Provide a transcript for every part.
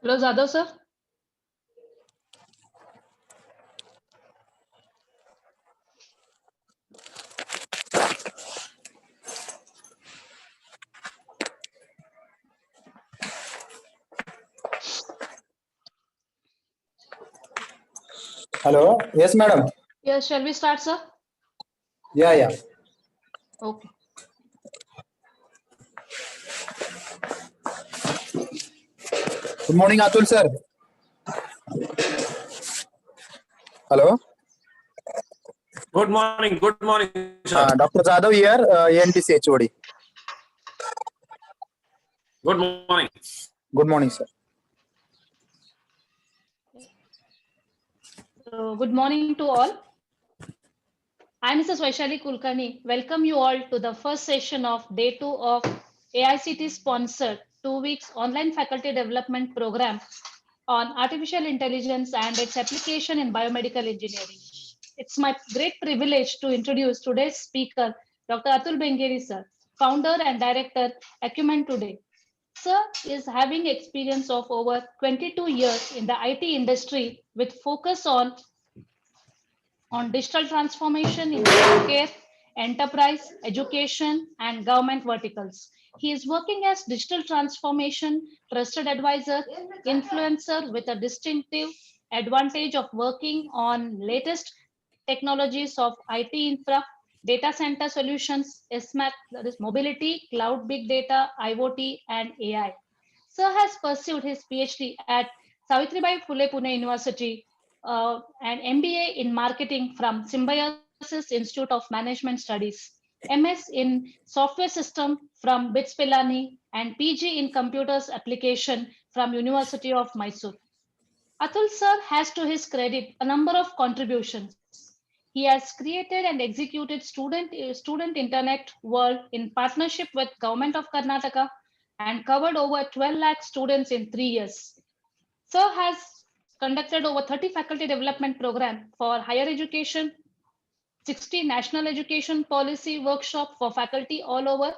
Hello, Jadhav sir. Hello. Yes, madam. Yes, shall we start, sir? Yeah. Okay. Good morning, Atul sir. Hello. Good morning, sir. Dr. Jadhav here, ENTC HOD. Good morning. Good morning, sir. Good morning to all. I, Mrs. Vaishali Kulkarni, welcome you all to the first session of Day 2 of AICT sponsored 2 weeks online faculty development program on artificial intelligence and its application in biomedical engineering. It's my great privilege to introduce today's speaker, Dr. Atul Bengiri, sir, founder and director, Acumen Today. Sir is having experience of over 22 years in the IT industry with focus on digital transformation in healthcare, enterprise, education, and government verticals. He is working as digital transformation, trusted advisor, influencer with a distinctive advantage of working on latest technologies of IT infra, data center solutions, SMAC, that is mobility, cloud, big data, IoT, and AI. Sir has pursued his PhD at Savitribai Phule Pune University and MBA in marketing from Symbiosis Institute of Management Studies, MS in software system from BITS Pilani, and PG in computers application from University of Mysore. Atul sir has to his credit a number of contributions. He has created and executed student internet world in partnership with Government of Karnataka and covered over 12 lakh students in 3 years. Sir has conducted over 30 faculty development program for higher education, 60 national education policy workshop for faculty all over,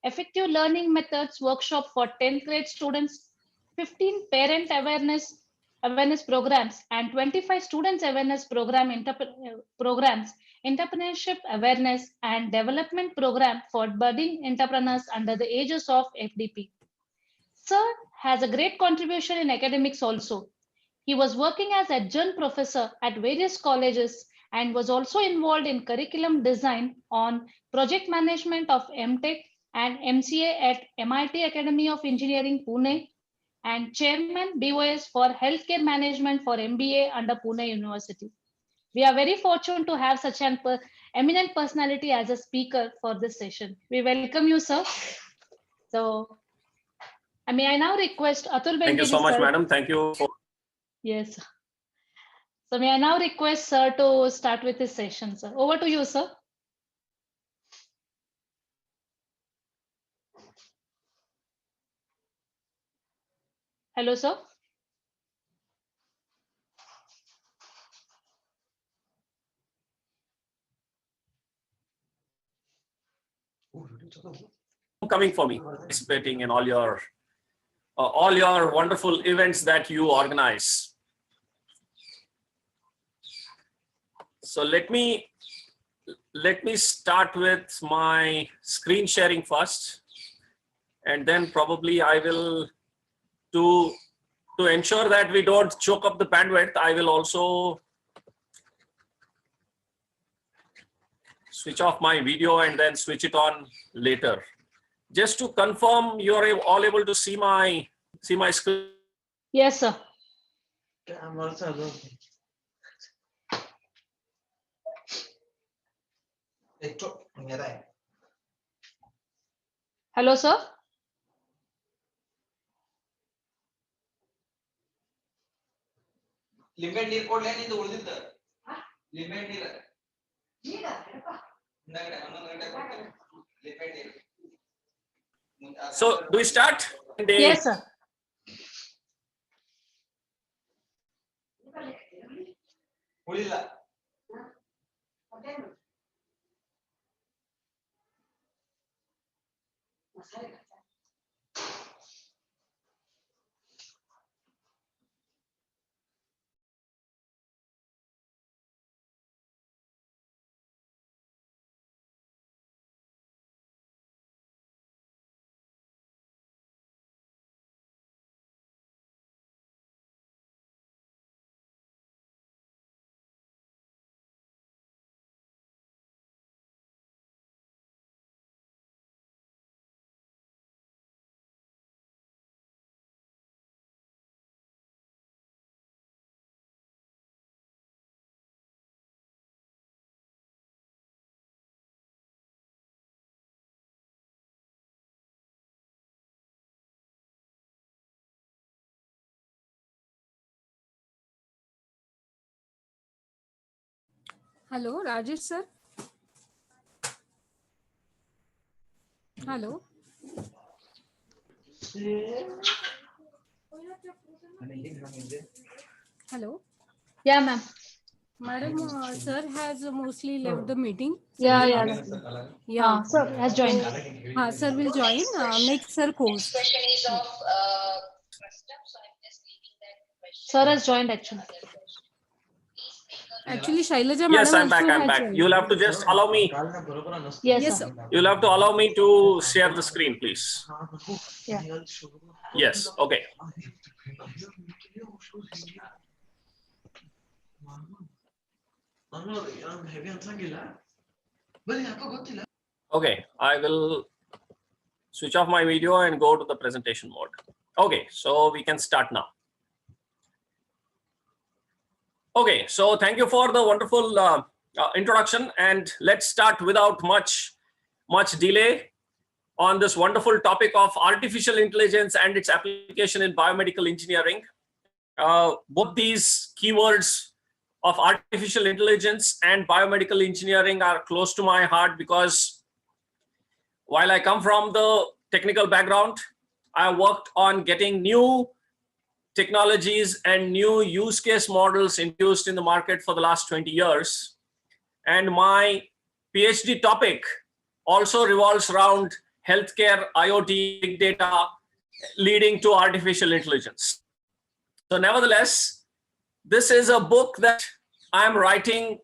effective learning methods workshop for 10th grade students, 15 parent awareness programs, and 25 students awareness programs, entrepreneurship awareness and development program for budding entrepreneurs under the ages of FDP. Sir has a great contribution in academics also. He was working as adjunct professor at various colleges and was also involved in curriculum design on project management of MTech and MCA at MIT Academy of Engineering, Pune, and chairman BOS for healthcare management for MBA under Pune University. We are very fortunate to have such an eminent personality as a speaker for this session. We welcome you, sir. So, may I now request Atul Bengiri. Thank you so much, madam. Thank you. Yes. So may I now request sir to start with his session, sir. Over to you, sir. Hello, sir. Coming for me, participating in all your wonderful events that you organize. So let me start with my screen sharing first, and then probably I will to ensure that we don't choke up the bandwidth, I will also switch off my video and then switch it on later. Just to confirm, you are all able to see my screen? Yes, sir. Hello, sir. ಲಿಂಬೆ ನೀರು ಕೊಡ್ಲೇ ನಿಂದು ಉಳಿದಿದ್ದ ಲಿಂಬೆ ನೀರು So do we start? Yes, sir. ಉಳಿಲ್ಲ Hello, Rajesh sir. Hello. Hello. Yeah, ma'am. Madam, sir has mostly left the meeting. Sir Yeah, will yeah. not- Yeah. Sir has joined. Sir will join. Make sir host. Sir has joined actually. Actually, Shailaja Yes, madam I'm back. also I'm has back. joined. You'll have to just allow me. Yes, Yes, sir. sir. You'll have to allow me to share the screen, please. Yeah. Yes. Okay. Okay. I will switch off my video and go to the presentation mode. Okay. So we can start now. Okay. So thank you for the wonderful introduction, and let's start without much delay on this wonderful topic of artificial intelligence and its application in biomedical engineering. Both these keywords of artificial intelligence and biomedical engineering are close to my heart because while I come from the technical background, I worked on getting new technologies and new use case models introduced in the market for the last 20 years. And my PhD topic also revolves around healthcare, IoT, big data, leading to artificial intelligence. So nevertheless, this is a book that I'm writing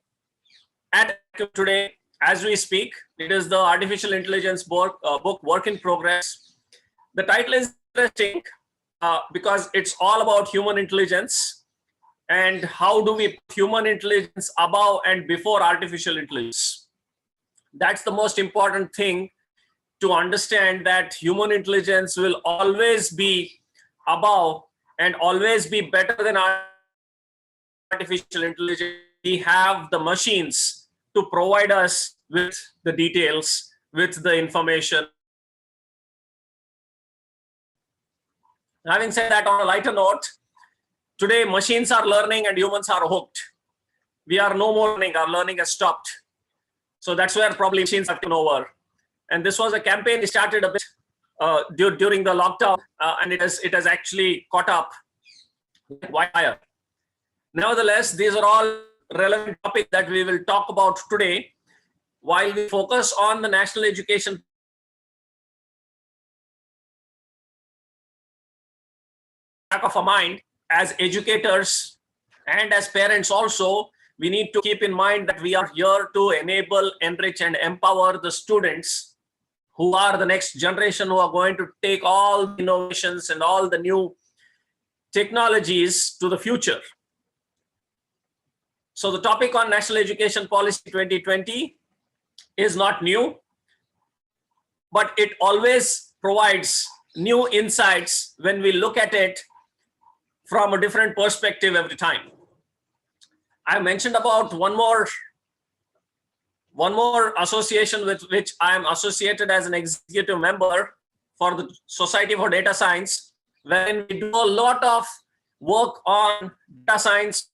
at today as we speak. It is the artificial intelligence book Work in Progress. The title is interesting because it's all about human intelligence and how do we put human intelligence above and before artificial intelligence. That's the most important thing to understand, that human intelligence will always be above and always be better than artificial intelligence. We have the machines to provide us with the details, with the information. Having said that, on a lighter note, today machines are learning and humans are hooked. We are no more learning, our learning has stopped. So that's where probably machines have taken over. And this was a campaign we started a bit during the lockdown, and it has actually caught up wire. Nevertheless, these are all relevant topics that we will talk about today while we focus on the national education. Back of our mind, as educators and as parents also, we need to keep in mind that we are here to enable, enrich, and empower the students who are the next generation, who are going to take all the innovations and all the new technologies to the future. So the topic on National Education Policy 2020 is not new, but it always provides new insights when we look at it from a different perspective every time. I mentioned about one more association with which I am associated as an executive member for the Society for Data Science, wherein we do a lot of work on data science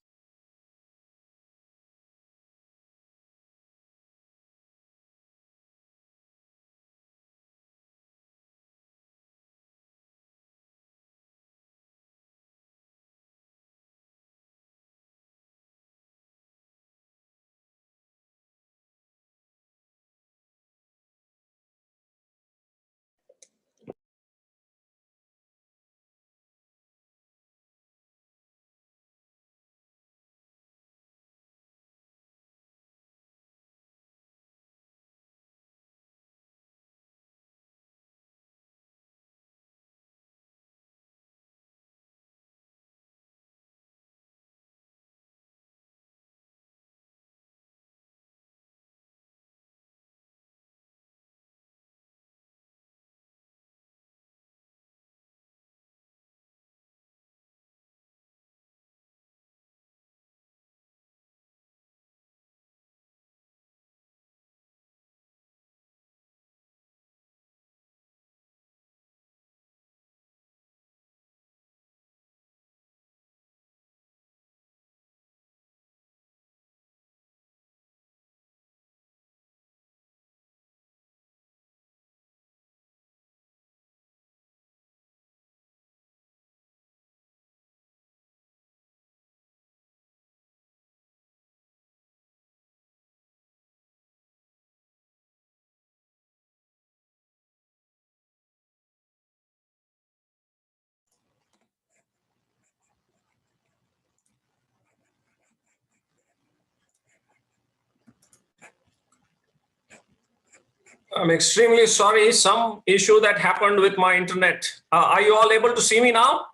I'm extremely sorry. Some issue that happened with my internet. Are you all able to see me now?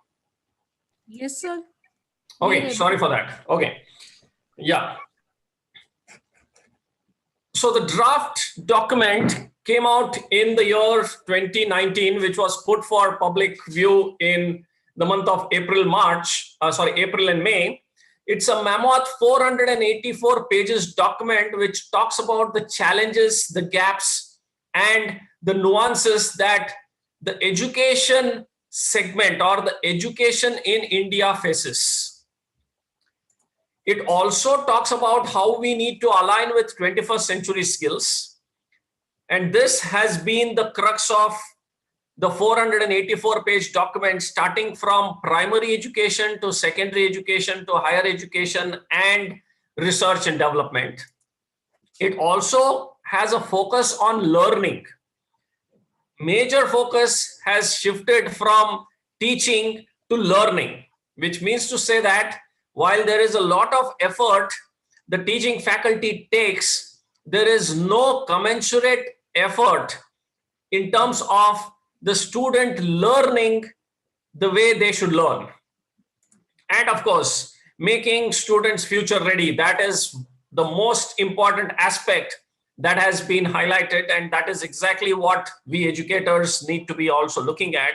Yes, sir. Okay, Yeah, sorry for that. Okay. Yeah. So the draft document came out in the year 2019, which was put for public view in the month of April and May. It's a mammoth 484 pages document which talks about the challenges, the gaps, and the nuances that the education segment or the education in India faces. It also talks about how we need to align with 21st century skills. And this has been the crux of the 484 page document, starting from primary education to secondary education to higher education and research and development. It also has a focus on learning. Major focus has shifted from teaching to learning, which means to say that while there is a lot of effort the teaching faculty takes, there is no commensurate effort in terms of the student learning the way they should learn. And of course, making students future ready. That is the most important aspect that has been highlighted. And that is exactly what we educators need to be also looking at.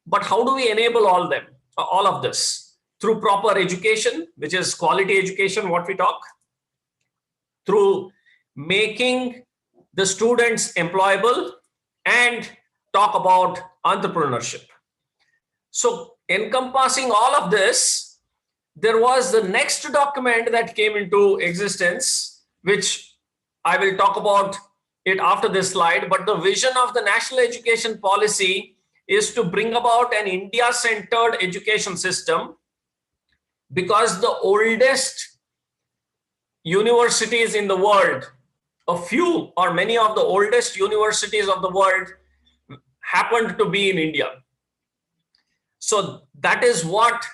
But how do we enable all of this? Through proper education, which is quality education, what we talk, through making the students employable, and talk about entrepreneurship. So encompassing all of this, there was the next document that came into existence, which I will talk about it after this slide. But the vision of the national education policy is to bring about an India-centered education system, because the oldest universities in the world, a few or many of the oldest universities of the world happened to be in India. So that is what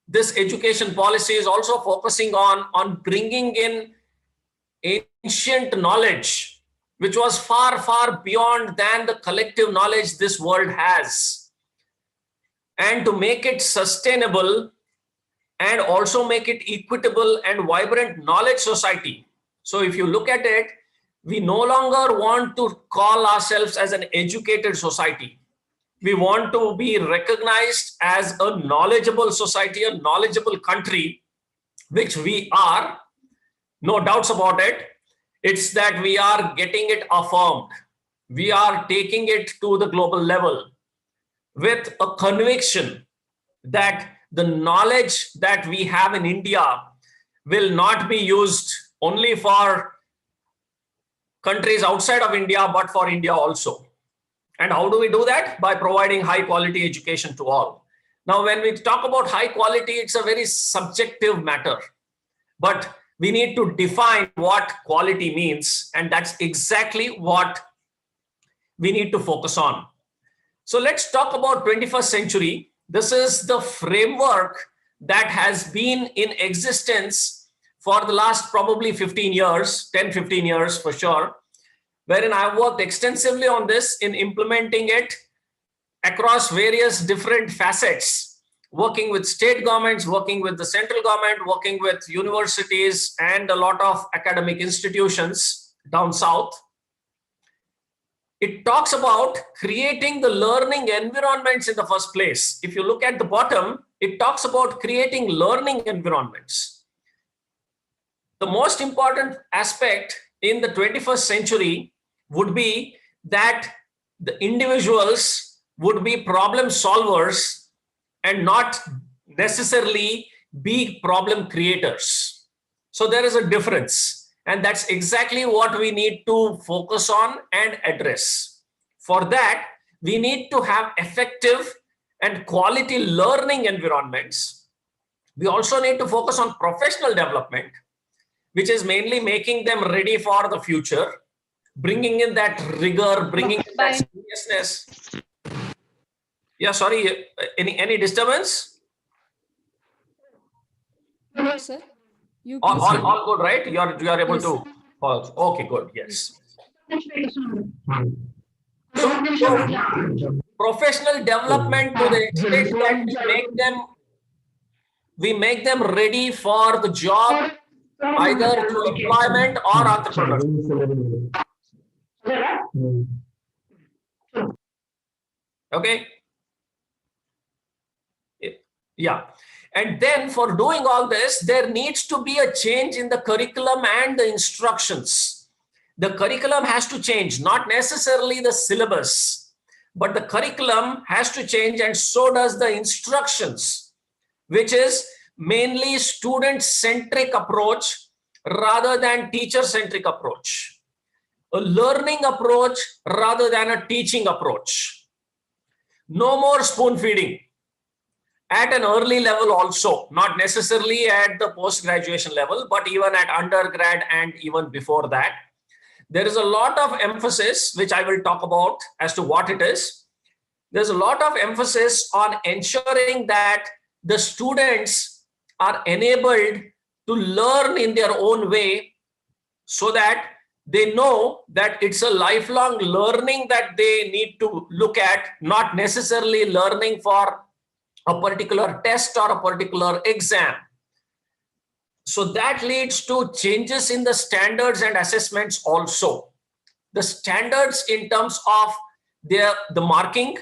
this education policy is also focusing on bringing in ancient knowledge, which was far, far beyond than the collective knowledge this world has, and to make it sustainable and also make it equitable and vibrant knowledge society. So if you look at it, we no longer want to call ourselves as an educated society. We want to be recognized as a knowledgeable society, a knowledgeable country, which we are, no doubts about it. It's that we are getting it affirmed. We are taking it to the global level with a conviction that the knowledge that we have in India will not be used only for countries outside of India, but for India also. And how do we do that? By providing high quality education to all. Now, when we talk about high quality, it's a very subjective matter, but we need to define what quality means. And that's exactly what we need to focus on. So let's talk about 21st century. This is the framework that has been in existence for the last probably 15 years, 10, 15 years for sure, wherein I've worked extensively on this in implementing it across various different facets, working with state governments, working with the central government, working with universities and a lot of academic institutions down south. It talks about creating the learning environments in the first place. If you look at the bottom, it talks about creating learning environments. The most important aspect in the 21st century would be that the individuals would be problem solvers and not necessarily be problem creators. So there is a difference. And that's exactly what we need to focus on and address. For that, we need to have effective and quality learning environments. We also need to focus on professional development, which is mainly making them ready for the future, bringing in that rigor, bringing in that seriousness. Yeah, sorry, any disturbance? No, sir. You All can good, right? You are able Yes. to. Okay, good. Yes. So professional development to the extent that we make them ready for the job, either through employment or entrepreneurship. Okay. Yeah. And then for doing all this, there needs to be a change in the curriculum and the instructions. The curriculum has to change, not necessarily the syllabus, but the curriculum has to change, and so does the instructions, which is mainly student-centric approach rather than teacher-centric approach. A learning approach rather than a teaching approach. No more spoon feeding at an early level also, not necessarily at the post-graduation level, but even at undergrad and even before that. There is a lot of emphasis, which I will talk about as to what it is. There's a lot of emphasis on ensuring that the students are enabled to learn in their own way, so that they know that it's a lifelong learning that they need to look at, not necessarily learning for a particular test or a particular exam. So that leads to changes in the standards and assessments also. The standards in terms of the marking,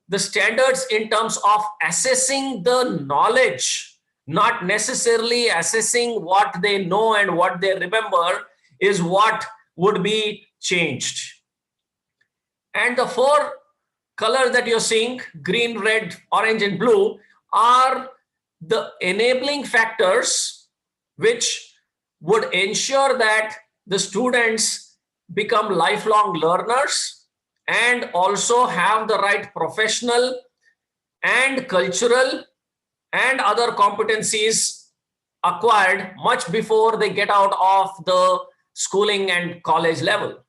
the standards in terms of assessing the knowledge, not necessarily assessing what they know and what they remember, is what would be changed. And the four colors that you're seeing, green, red, orange, and blue, are the enabling factors which would ensure that the students become lifelong learners and also have the right professional and cultural and other competencies acquired much before they get out of the schooling and college level.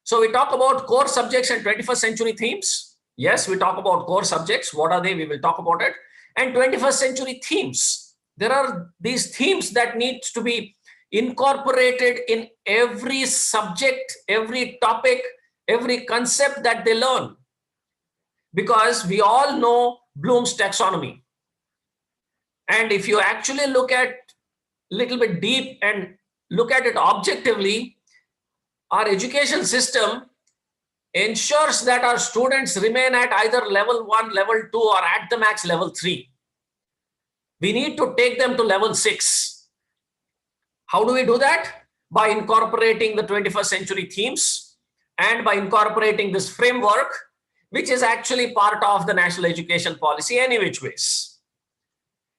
So we talk about core subjects and 21st century themes. Yes, we talk about core subjects. What are they? We will talk about it. And 21st century themes. There are these themes that need to be incorporated in every subject, every topic, every concept that they learn. Because we all know Bloom's taxonomy. And if you actually look at a little bit deep and look at it objectively, our education system ensures that our students remain at either level 1, level 2, or at the max level 3. We need to take them to level 6. How do we do that? By incorporating the 21st century themes and by incorporating this framework, which is actually part of the national education policy any which ways.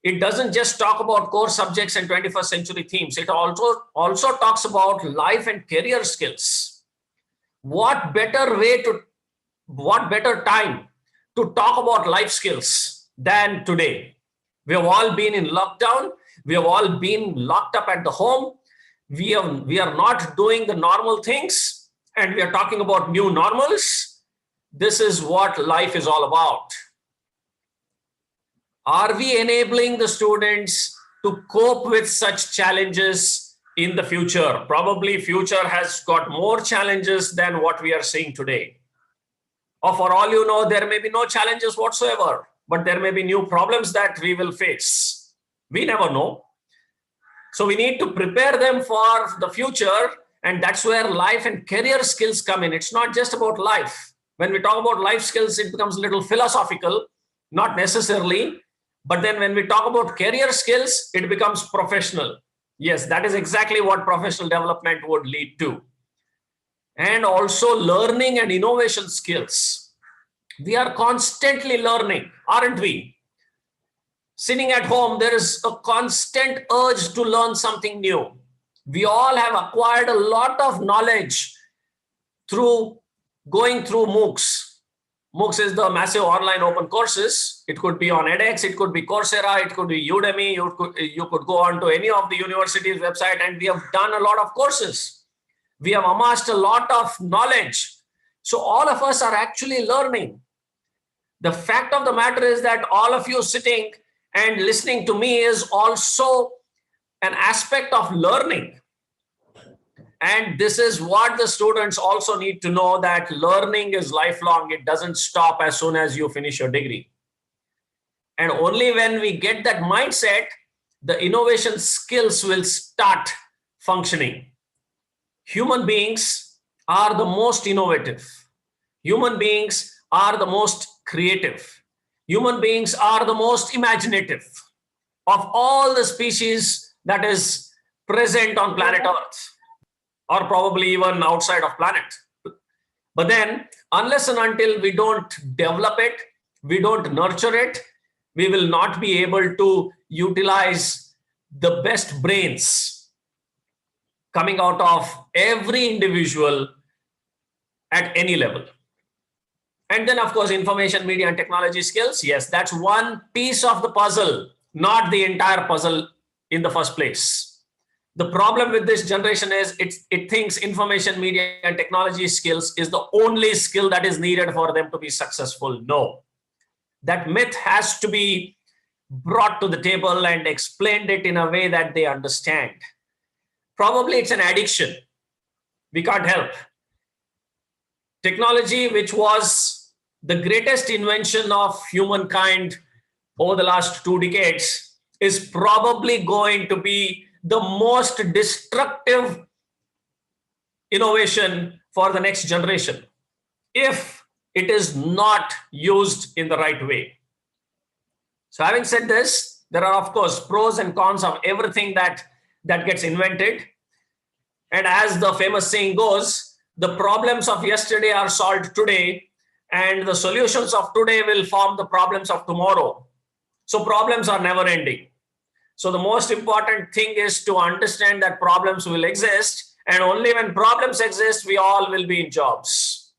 It doesn't just talk about core subjects and 21st century themes. It also talks about life and career skills. What better time to talk about life skills than today? We have all been in lockdown. We have all been locked up at the home. We are not doing the normal things, and we are talking about new normals. This is what life is all about. Are we enabling the students to cope with such challenges in the future? Probably future has got more challenges than what we are seeing today. Or for all you know, there may be no challenges whatsoever, but there may be new problems that we will face. We never know. So we need to prepare them for the future, and that's where life and career skills come in. It's not just about life. When we talk about life skills, it becomes a little philosophical, not necessarily. But then when we talk about career skills, it becomes professional. Yes, that is exactly what professional development would lead to. And also learning and innovation skills. We are constantly learning, aren't we? Sitting at home, there is a constant urge to learn something new. We all have acquired a lot of knowledge through going through MOOCs. MOOCs is the massive online open courses. It could be on edX, it could be Coursera, it could be Udemy. You could go on to any of the university's website, and we have done a lot of courses. We have amassed a lot of knowledge. So all of us are actually learning. The fact of the matter is that all of you sitting and listening to me is also an aspect of learning. And this is what the students also need to know, that learning is lifelong. It doesn't stop as soon as you finish your degree. And only when we get that mindset, the innovation skills will start functioning. Human beings are the most innovative. Human beings are the most creative. Human beings are the most imaginative of all the species that is present on planet Earth, or probably even outside of planet. But then, unless and until we don't develop it, we don't nurture it, we will not be able to utilize the best brains coming out of every individual at any level. And then, of course, information, media, and technology skills. Yes, that's one piece of the puzzle, not the entire puzzle in the first place. The problem with this generation is it thinks information, media, and technology skills is the only skill that is needed for them to be successful. No. That myth has to be brought to the table and explained it in a way that they understand. Probably it's an addiction. We can't help. Technology, which was the greatest invention of humankind over the last 2 decades, is probably going to be the most destructive innovation for the next generation if it is not used in the right way. So having said this, there are of course pros and cons of everything that gets invented. And as the famous saying goes, the problems of yesterday are solved today, and the solutions of today will form the problems of tomorrow. So problems are never ending. So the most important thing is to understand that problems will exist, and only when problems exist, we all will be in jobs.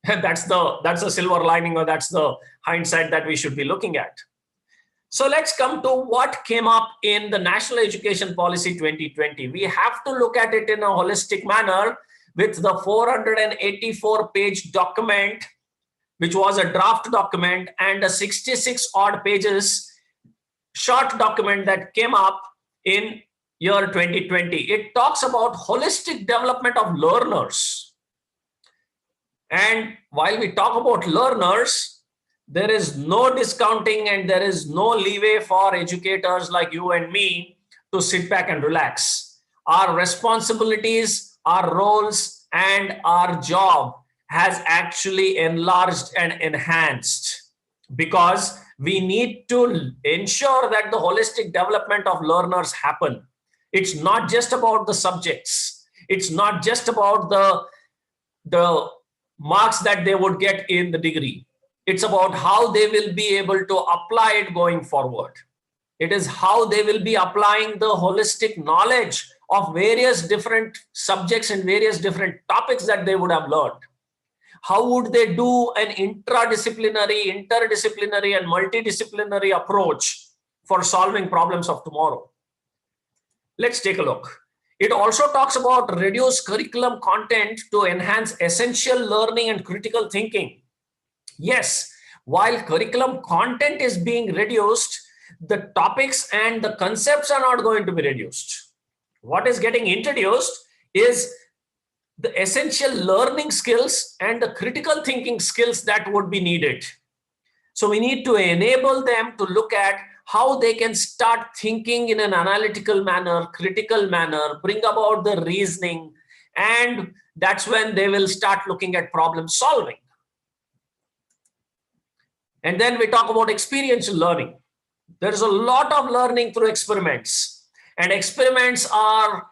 And that's the silver lining, or that's the hindsight that we should be looking at. So let's come to what came up in the National Education Policy 2020. We have to look at it in a holistic manner with the 484-page document, which was a draft document, and a 66 odd pages short document that came up in year 2020. It talks about holistic development of learners. And while we talk about learners, there is no discounting and there is no leeway for educators like you and me to sit back and relax. Our responsibilities, our roles, and our job has actually enlarged and enhanced, because we need to ensure that the holistic development of learners happen. It's not just about the subjects. It's not just about the marks that they would get in the degree. It's about how they will be able to apply it going forward. It is how they will be applying the holistic knowledge of various different subjects and various different topics that they would have learned. How would they do an interdisciplinary, and multidisciplinary approach for solving problems of tomorrow? Let's take a look. It also talks about reduced curriculum content to enhance essential learning and critical thinking. Yes, while curriculum content is being reduced, the topics and the concepts are not going to be reduced. What is getting introduced is the essential learning skills and the critical thinking skills that would be needed. So we need to enable them to look at how they can start thinking in an analytical manner, critical manner, bring about the reasoning, and that's when they will start looking at problem solving. And then we talk about experiential learning. There is a lot of learning through experiments, and experiments are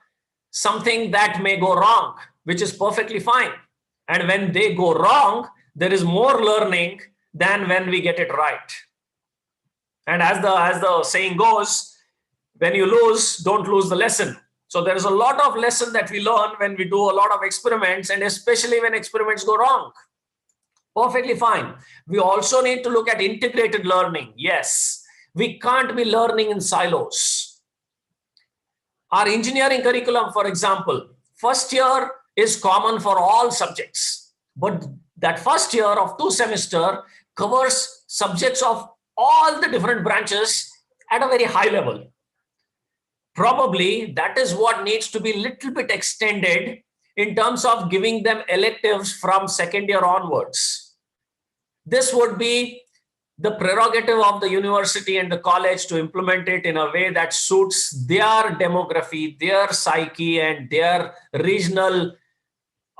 something that may go wrong, which is perfectly fine. And when they go wrong, there is more learning than when we get it right. And as the saying goes, when you lose, don't lose the lesson. So there is a lot of lesson that we learn when we do a lot of experiments, and especially when experiments go wrong. Perfectly fine. We also need to look at integrated learning. Yes, we can't be learning in silos. Our engineering curriculum, for example, first year is common for all subjects, but that first year of 2 semesters covers subjects of all the different branches at a very high level. Probably that is what needs to be a little bit extended in terms of giving them electives from second year onwards. This would be the prerogative of the university and the college to implement it in a way that suits their demography, their psyche, and their regional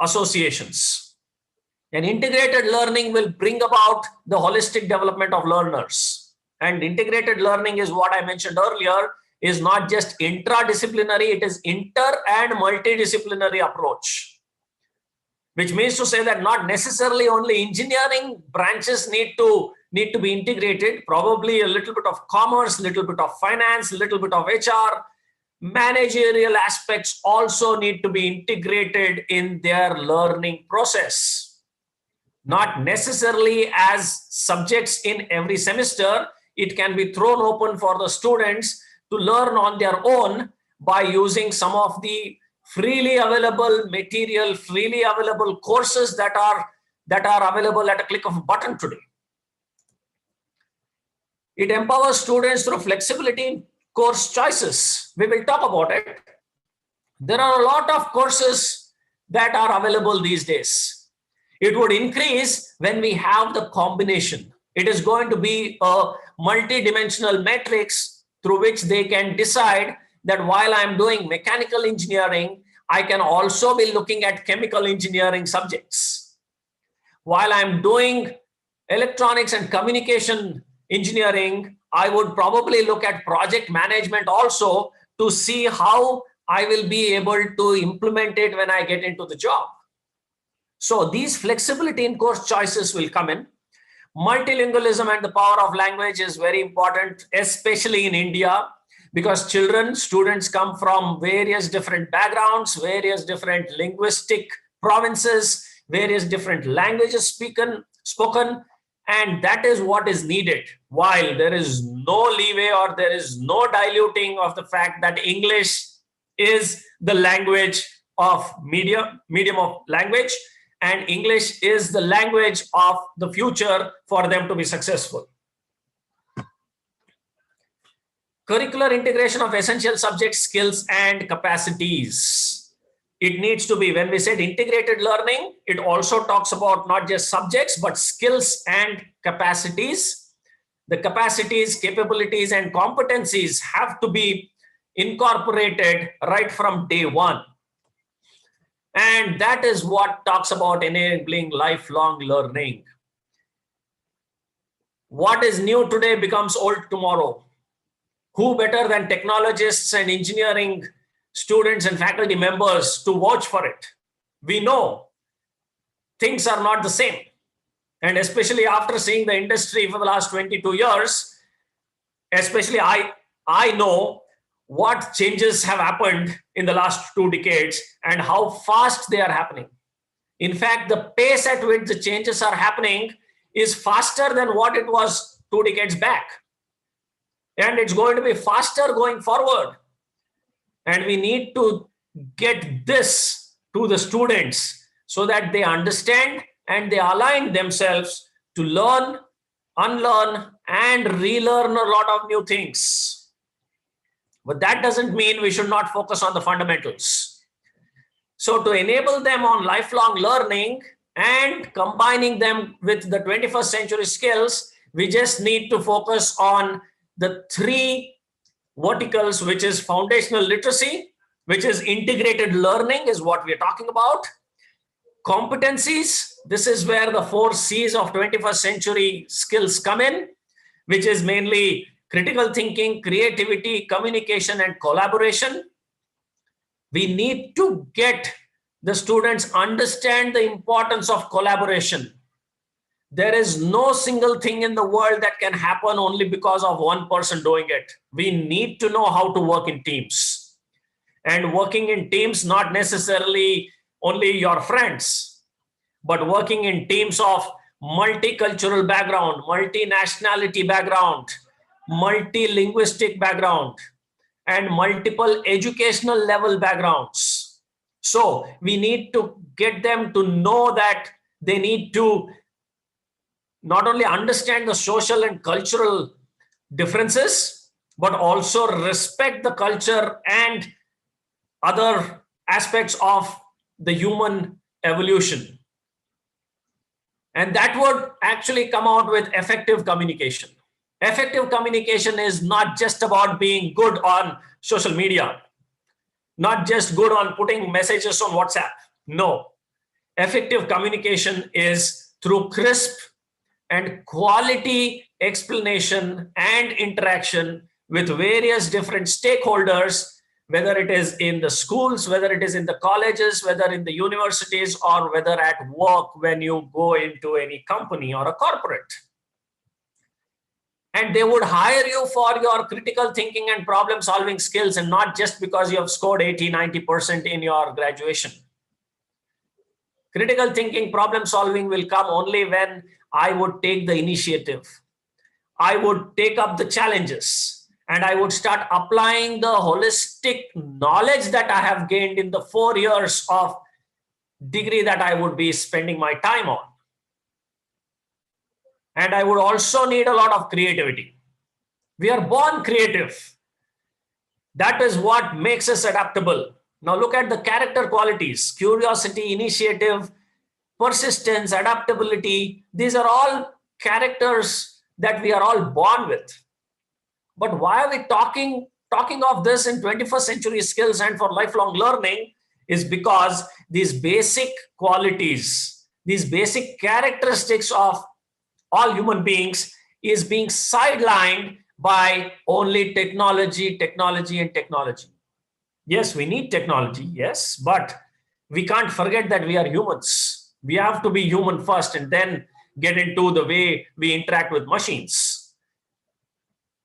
associations. And integrated learning will bring about the holistic development of learners. And integrated learning is what I mentioned earlier, is not just intradisciplinary, it is inter and multidisciplinary approach. Which means to say that not necessarily only engineering branches need to be integrated, probably a little bit of commerce, little bit of finance, little bit of HR, managerial aspects also need to be integrated in their learning process. Not necessarily as subjects in every semester, it can be thrown open for the students to learn on their own by using some of the freely available material, freely available courses that are available at a click of a button today. It empowers students through flexibility in course choices. We will talk about it. There are a lot of courses that are available these days. It would increase when we have the combination. It is going to be a multi-dimensional matrix through which they can decide that while I'm doing mechanical engineering, I can also be looking at chemical engineering subjects. While I'm doing electronics and communication engineering, I would probably look at project management also to see how I will be able to implement it when I get into the job. So these flexibility in course choices will come in. Multilingualism and the power of language is very important, especially in India, because students come from various different backgrounds, various different linguistic provinces, various different languages spoken, and that is what is needed. While there is no leeway or there is no diluting of the fact that English is the language of medium of language, and English is the language of the future for them to be successful. Curricular integration of essential subjects, skills, and capacities. It needs to be, when we said integrated learning, it also talks about not just subjects, but skills and capacities. The capacities, capabilities, and competencies have to be incorporated right from day one. And that is what talks about enabling lifelong learning. What is new today becomes old tomorrow. Who better than technologists and engineering students and faculty members to vouch for it? We know things are not the same. And especially after seeing the industry for the last 22 years, especially I know what changes have happened in the last 2 decades and how fast they are happening. In fact, the pace at which the changes are happening is faster than what it was 2 decades back. And it's going to be faster going forward. And we need to get this to the students so that they understand and they align themselves to learn, unlearn, and relearn a lot of new things. But that doesn't mean we should not focus on the fundamentals. So to enable them on lifelong learning and combining them with the 21st century skills, we just need to focus on the 3 verticals, which is foundational literacy, which is integrated learning is what we're talking about. Competencies, this is where the 4 C's of 21st century skills come in, which is mainly critical thinking, creativity, communication, and collaboration. We need to get the students understand the importance of collaboration. There is no single thing in the world that can happen only because of one person doing it. We need to know how to work in teams. And working in teams, not necessarily only your friends, but working in teams of multicultural background, multinationality background, multilinguistic background, and multiple educational level backgrounds. So we need to get them to know that they need to not only understand the social and cultural differences, but also respect the culture and other aspects of the human evolution. And that would actually come out with effective communication. Effective communication is not just about being good on social media, not just good on putting messages on WhatsApp. No. Effective communication is through crisp and quality explanation and interaction with various different stakeholders, whether it is in the schools, whether it is in the colleges, whether in the universities, or whether at work when you go into any company or a corporate. And they would hire you for your critical thinking and problem solving skills, and not just because you have scored 80-90% in your graduation. Critical thinking, problem solving will come only when I would take the initiative. I would take up the challenges, and I would start applying the holistic knowledge that I have gained in the 4 years of degree that I would be spending my time on. And I would also need a lot of creativity. We are born creative. That is what makes us adaptable. Now look at the character qualities: curiosity, initiative, persistence, adaptability. These are all characters that we are all born with. But why are we talking of this in 21st century skills and for lifelong learning? Is because these basic qualities, these basic characteristics of all human beings is being sidelined by only technology, technology, and technology. Yes, we need technology, yes, but we can't forget that we are humans. We have to be human first and then get into the way we interact with machines.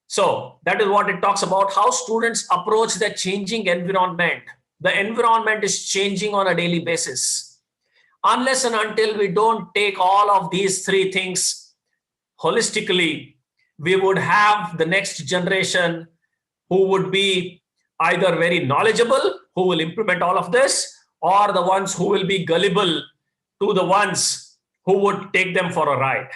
So that is what it talks about, how students approach the changing environment. The environment is changing on a daily basis. Unless and until we don't take all of these three things holistically, we would have the next generation who would be either very knowledgeable, who will implement all of this, or the ones who will be gullible to the ones who would take them for a ride.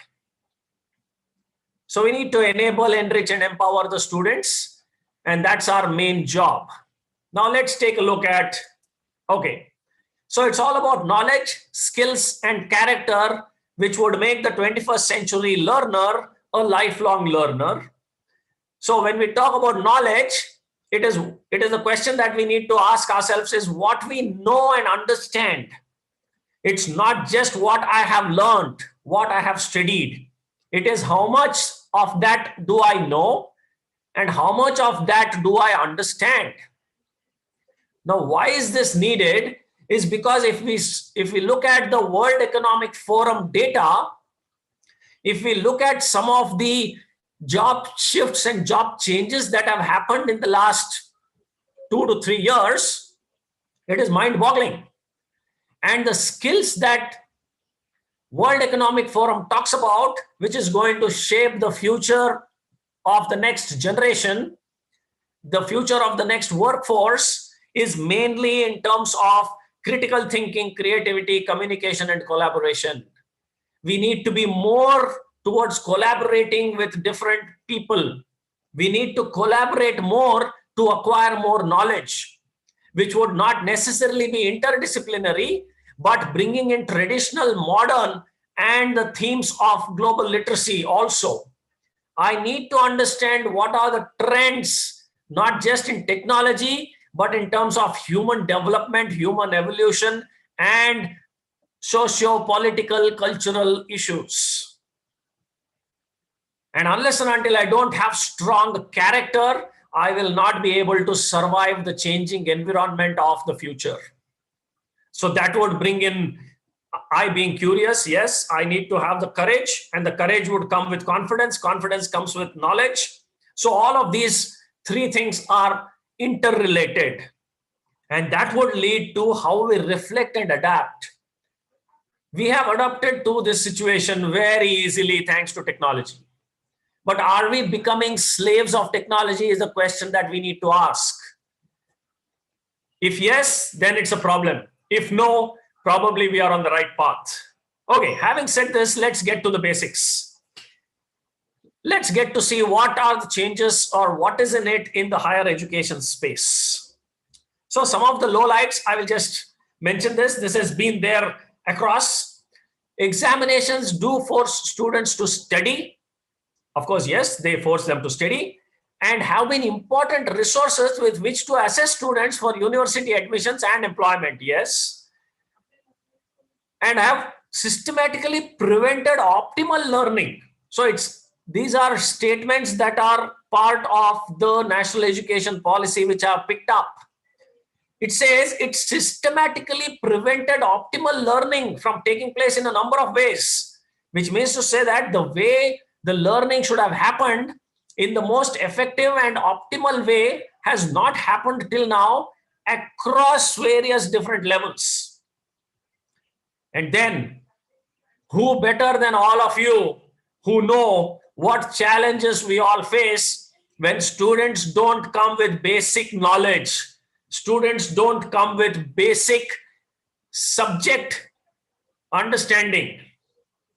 So we need to enable, enrich, and empower the students, and that's our main job. Now let's take a look at, okay, so it's all about knowledge, skills, and character, which would make the 21st century learner a lifelong learner. So when we talk about knowledge, it is a question that we need to ask ourselves is what we know and understand. It's not just what I have learned, what I have studied. It is how much of that do I know and how much of that do I understand. Now, why is this needed? Is because if we look at the World Economic Forum data, if we look at some of the job shifts and job changes that have happened in the last 2 to 3 years, it is mind-boggling. And the skills that World Economic Forum talks about, which is going to shape the future of the next generation, the future of the next workforce, is mainly in terms of critical thinking, creativity, communication, and collaboration. We need to be more towards collaborating with different people. We need to collaborate more to acquire more knowledge, which would not necessarily be interdisciplinary, but bringing in traditional, modern, and the themes of global literacy also. I need to understand what are the trends, not just in technology, but in terms of human development, human evolution, and socio-political, cultural issues. And unless and until I don't have strong character, I will not be able to survive the changing environment of the future. So that would bring in I being curious. Yes, I need to have the courage, and the courage would come with confidence. Confidence comes with knowledge. So all of these three things are interrelated, and that would lead to how we reflect and adapt. We have adapted to this situation very easily thanks to technology. But are we becoming slaves of technology is a question that we need to ask. If yes, then it's a problem. If no, probably we are on the right path. Okay, having said this, let's get to the basics. Let's get to see what are the changes or what is in it in the higher education space. So some of the lowlights I will just mention this. This has been there across. Examinations do force students to study. Of course, yes, they force them to study, and have been important resources with which to assess students for university admissions and employment. Yes. And have systematically prevented optimal learning. So these are statements that are part of the national education policy which are picked up. It says it systematically prevented optimal learning from taking place in a number of ways, which means to say that the way the learning should have happened in the most effective and optimal way has not happened till now across various different levels. And then, who better than all of you who know what challenges we all face when students don't come with basic knowledge, students don't come with basic subject understanding.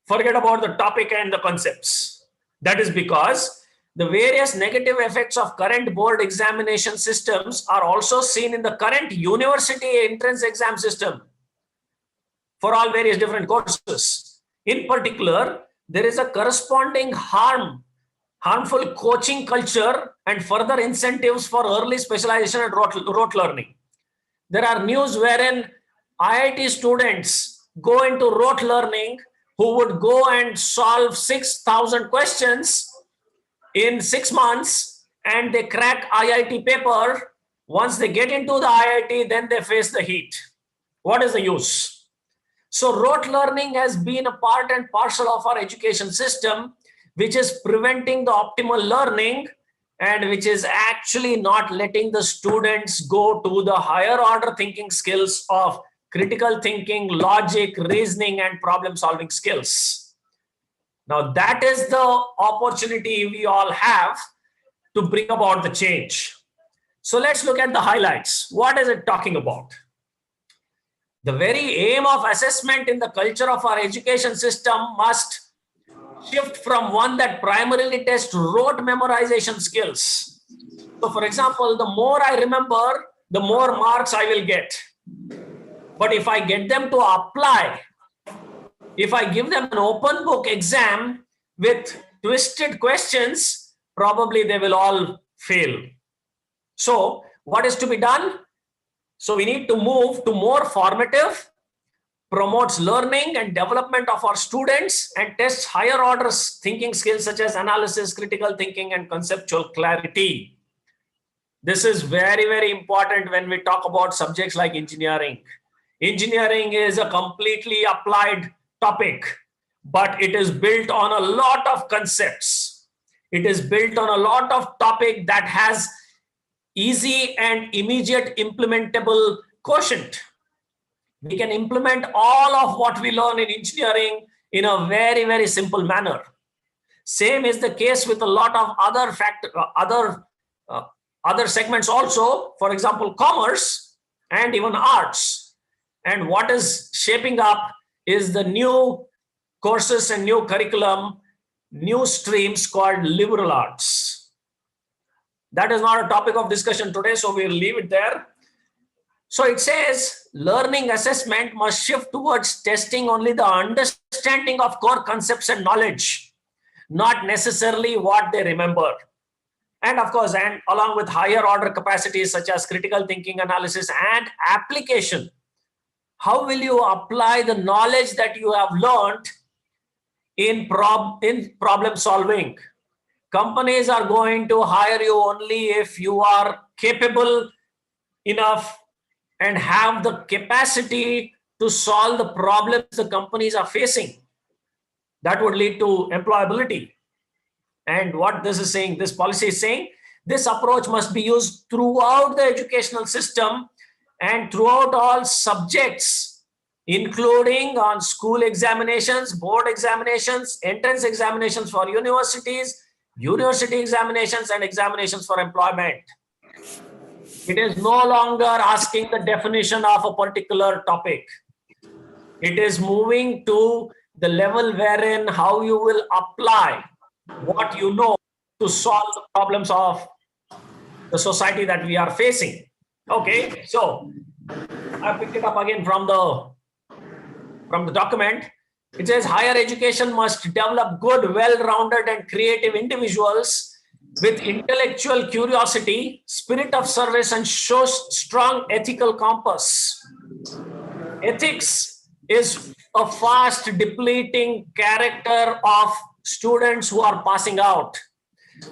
Forget about the topic and the concepts. That is because the various negative effects of current board examination systems are also seen in the current university entrance exam system for all various different courses. In particular, there is a corresponding harmful coaching culture and further incentives for early specialization and rote learning. There are news wherein IIT students go into rote learning who would go and solve 6,000 questions in 6 months, and they crack IIT paper. Once they get into the IIT, then they face the heat. What is the use? So rote learning has been a part and parcel of our education system, which is preventing the optimal learning and which is actually not letting the students go to the higher order thinking skills of critical thinking, logic, reasoning, and problem solving skills. Now that is the opportunity we all have to bring about the change. So let's look at the highlights. What is it talking about? The very aim of assessment in the culture of our education system must shift from one that primarily tests rote memorization skills. So for example, the more I remember, the more marks I will get. But if I get them to apply, if I give them an open book exam with twisted questions, probably they will all fail. So what is to be done? So we need to move to more formative, promotes learning and development of our students, and tests higher order thinking skills such as analysis, critical thinking, and conceptual clarity. This is very, very important when we talk about subjects like engineering. Engineering is a completely applied topic, but it is built on a lot of concepts. It is built on a lot of topic that has easy and immediate implementable quotient. We can implement all of what we learn in engineering in a very, very simple manner. Same is the case with a lot of other segments also, for example, commerce and even arts. And what is shaping up is the new courses and new curriculum, new streams called liberal arts. That is not a topic of discussion today, so we'll leave it there. So it says learning assessment must shift towards testing only the understanding of core concepts and knowledge, not necessarily what they remember. And of course, and along with higher order capacities such as critical thinking, analysis, and application. How will you apply the knowledge that you have learned in problem solving? Companies are going to hire you only if you are capable enough and have the capacity to solve the problems the companies are facing. That would lead to employability. And what this is saying, this policy is saying, this approach must be used throughout the educational system and throughout all subjects, including on school examinations, board examinations, entrance examinations for universities, university examinations, and examinations for employment. It is no longer asking the definition of a particular topic. It is moving to the level wherein how you will apply what you know to solve the problems of the society that we are facing. Okay, so I picked it up again from the document. It says higher education must develop good, well-rounded and creative individuals with intellectual curiosity, spirit of service, and shows strong ethical compass. Ethics is a fast depleting character of students who are passing out.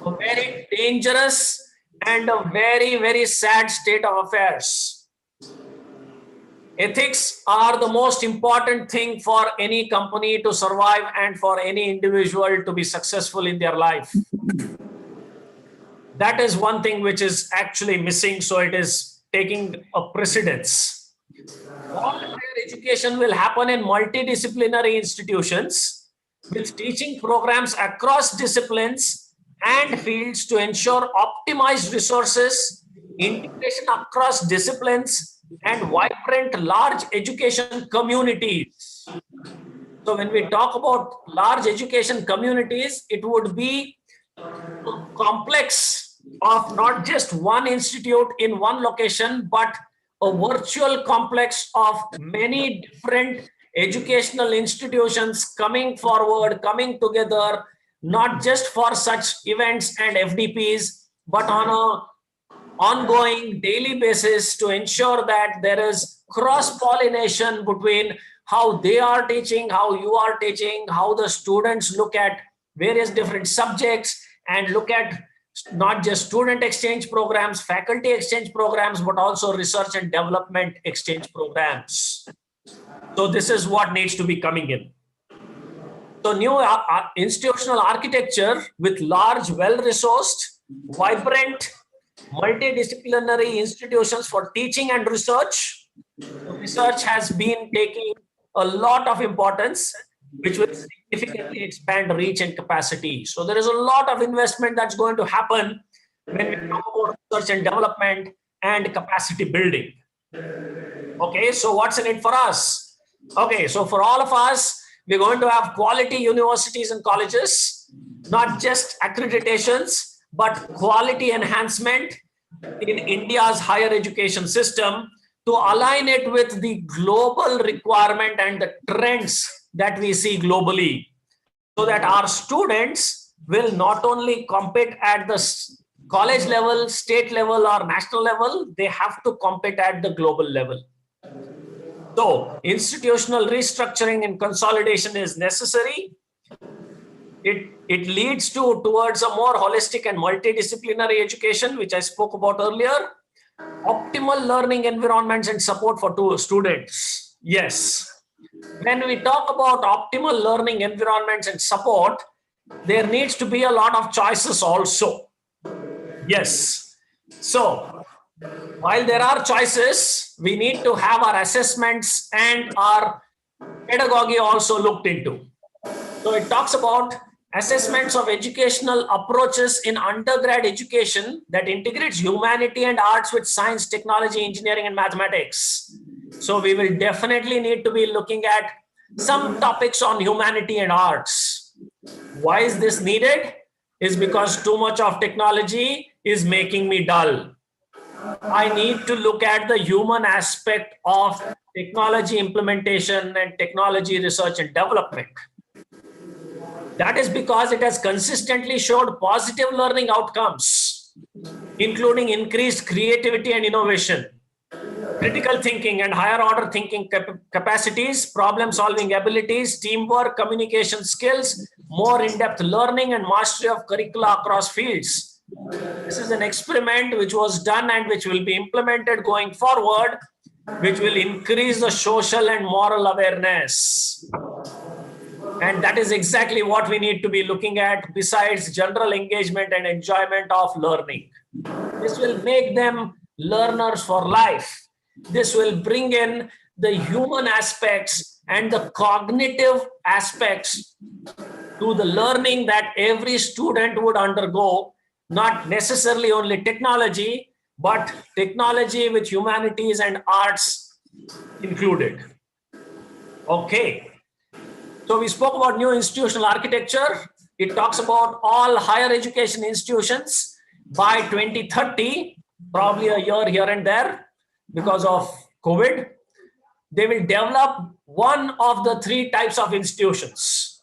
A very dangerous and a very, very sad state of affairs. Ethics are the most important thing for any company to survive and for any individual to be successful in their life. That is one thing which is actually missing, so it is taking a precedence. All higher education will happen in multidisciplinary institutions with teaching programs across disciplines and fields to ensure optimized resources, integration across disciplines, and vibrant large education communities. So when we talk about large education communities, it would be a complex of not just one institute in one location, but a virtual complex of many different educational institutions coming forward, coming together, not just for such events and FDPs, but on a ongoing daily basis to ensure that there is cross-pollination between how they are teaching, how you are teaching, how the students look at various different subjects and look at not just student exchange programs, faculty exchange programs, but also research and development exchange programs. So this is what needs to be coming in. So new institutional architecture with large, well-resourced, vibrant, multidisciplinary institutions for teaching and research. Research has been taking a lot of importance, which will significantly expand reach and capacity. So there is a lot of investment that's going to happen when we talk about research and development and capacity building. Okay, so what's in it for us? Okay, so for all of us, we're going to have quality universities and colleges, not just accreditations, but quality enhancement in India's higher education system to align it with the global requirement and the trends that we see globally, so that our students will not only compete at the college level, state level, or national level, they have to compete at the global level. So institutional restructuring and consolidation is necessary. It leads towards a more holistic and multidisciplinary education, which I spoke about earlier. Optimal learning environments and support for students. Yes. When we talk about optimal learning environments and support, there needs to be a lot of choices also. Yes. So while there are choices, we need to have our assessments and our pedagogy also looked into. So it talks about assessments of educational approaches in undergrad education that integrates humanity and arts with science, technology, engineering, and mathematics. So we will definitely need to be looking at some topics on humanity and arts. Why is this needed? Is because too much of technology is making me dull. I need to look at the human aspect of technology implementation and technology research and development. That is because it has consistently showed positive learning outcomes, including increased creativity and innovation, critical thinking and higher order thinking capacities, problem solving abilities, teamwork, communication skills, more in-depth learning, and mastery of curricula across fields. This is an experiment which was done and which will be implemented going forward, which will increase the social and moral awareness. And that is exactly what we need to be looking at besides general engagement and enjoyment of learning. This will make them learners for life. This will bring in the human aspects and the cognitive aspects to the learning that every student would undergo, not necessarily only technology, but technology with humanities and arts included. Okay. So we spoke about new institutional architecture. It talks about all higher education institutions by 2030, probably a year here and there because of COVID. they will develop one of the three types of institutions.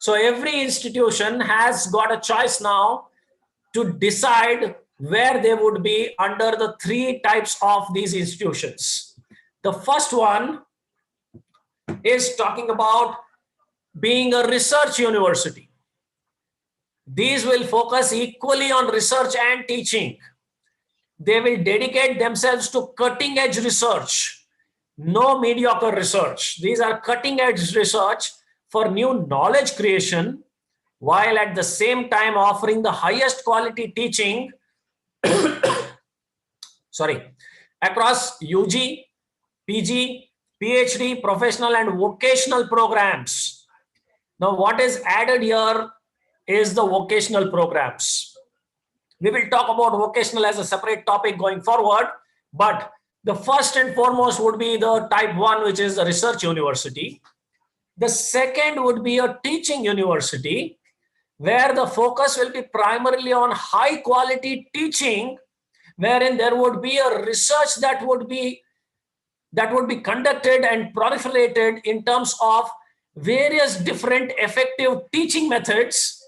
So every institution has got a choice now to decide where they would be under the three types of these institutions. The first one is talking about being a research university. These will focus equally on research and teaching. They will dedicate themselves to cutting edge research, no mediocre research. These are cutting edge research for new knowledge creation, while at the same time offering the highest quality teaching across UG, PG, PhD, professional and vocational programs. Now, what is added here is the vocational programs. We will talk about vocational as a separate topic going forward, but the first and foremost would be the type 1, which is the research university. The second would be a teaching university, where the focus will be primarily on high quality teaching, wherein there would be a research that would be conducted and proliferated in terms of various different effective teaching methods,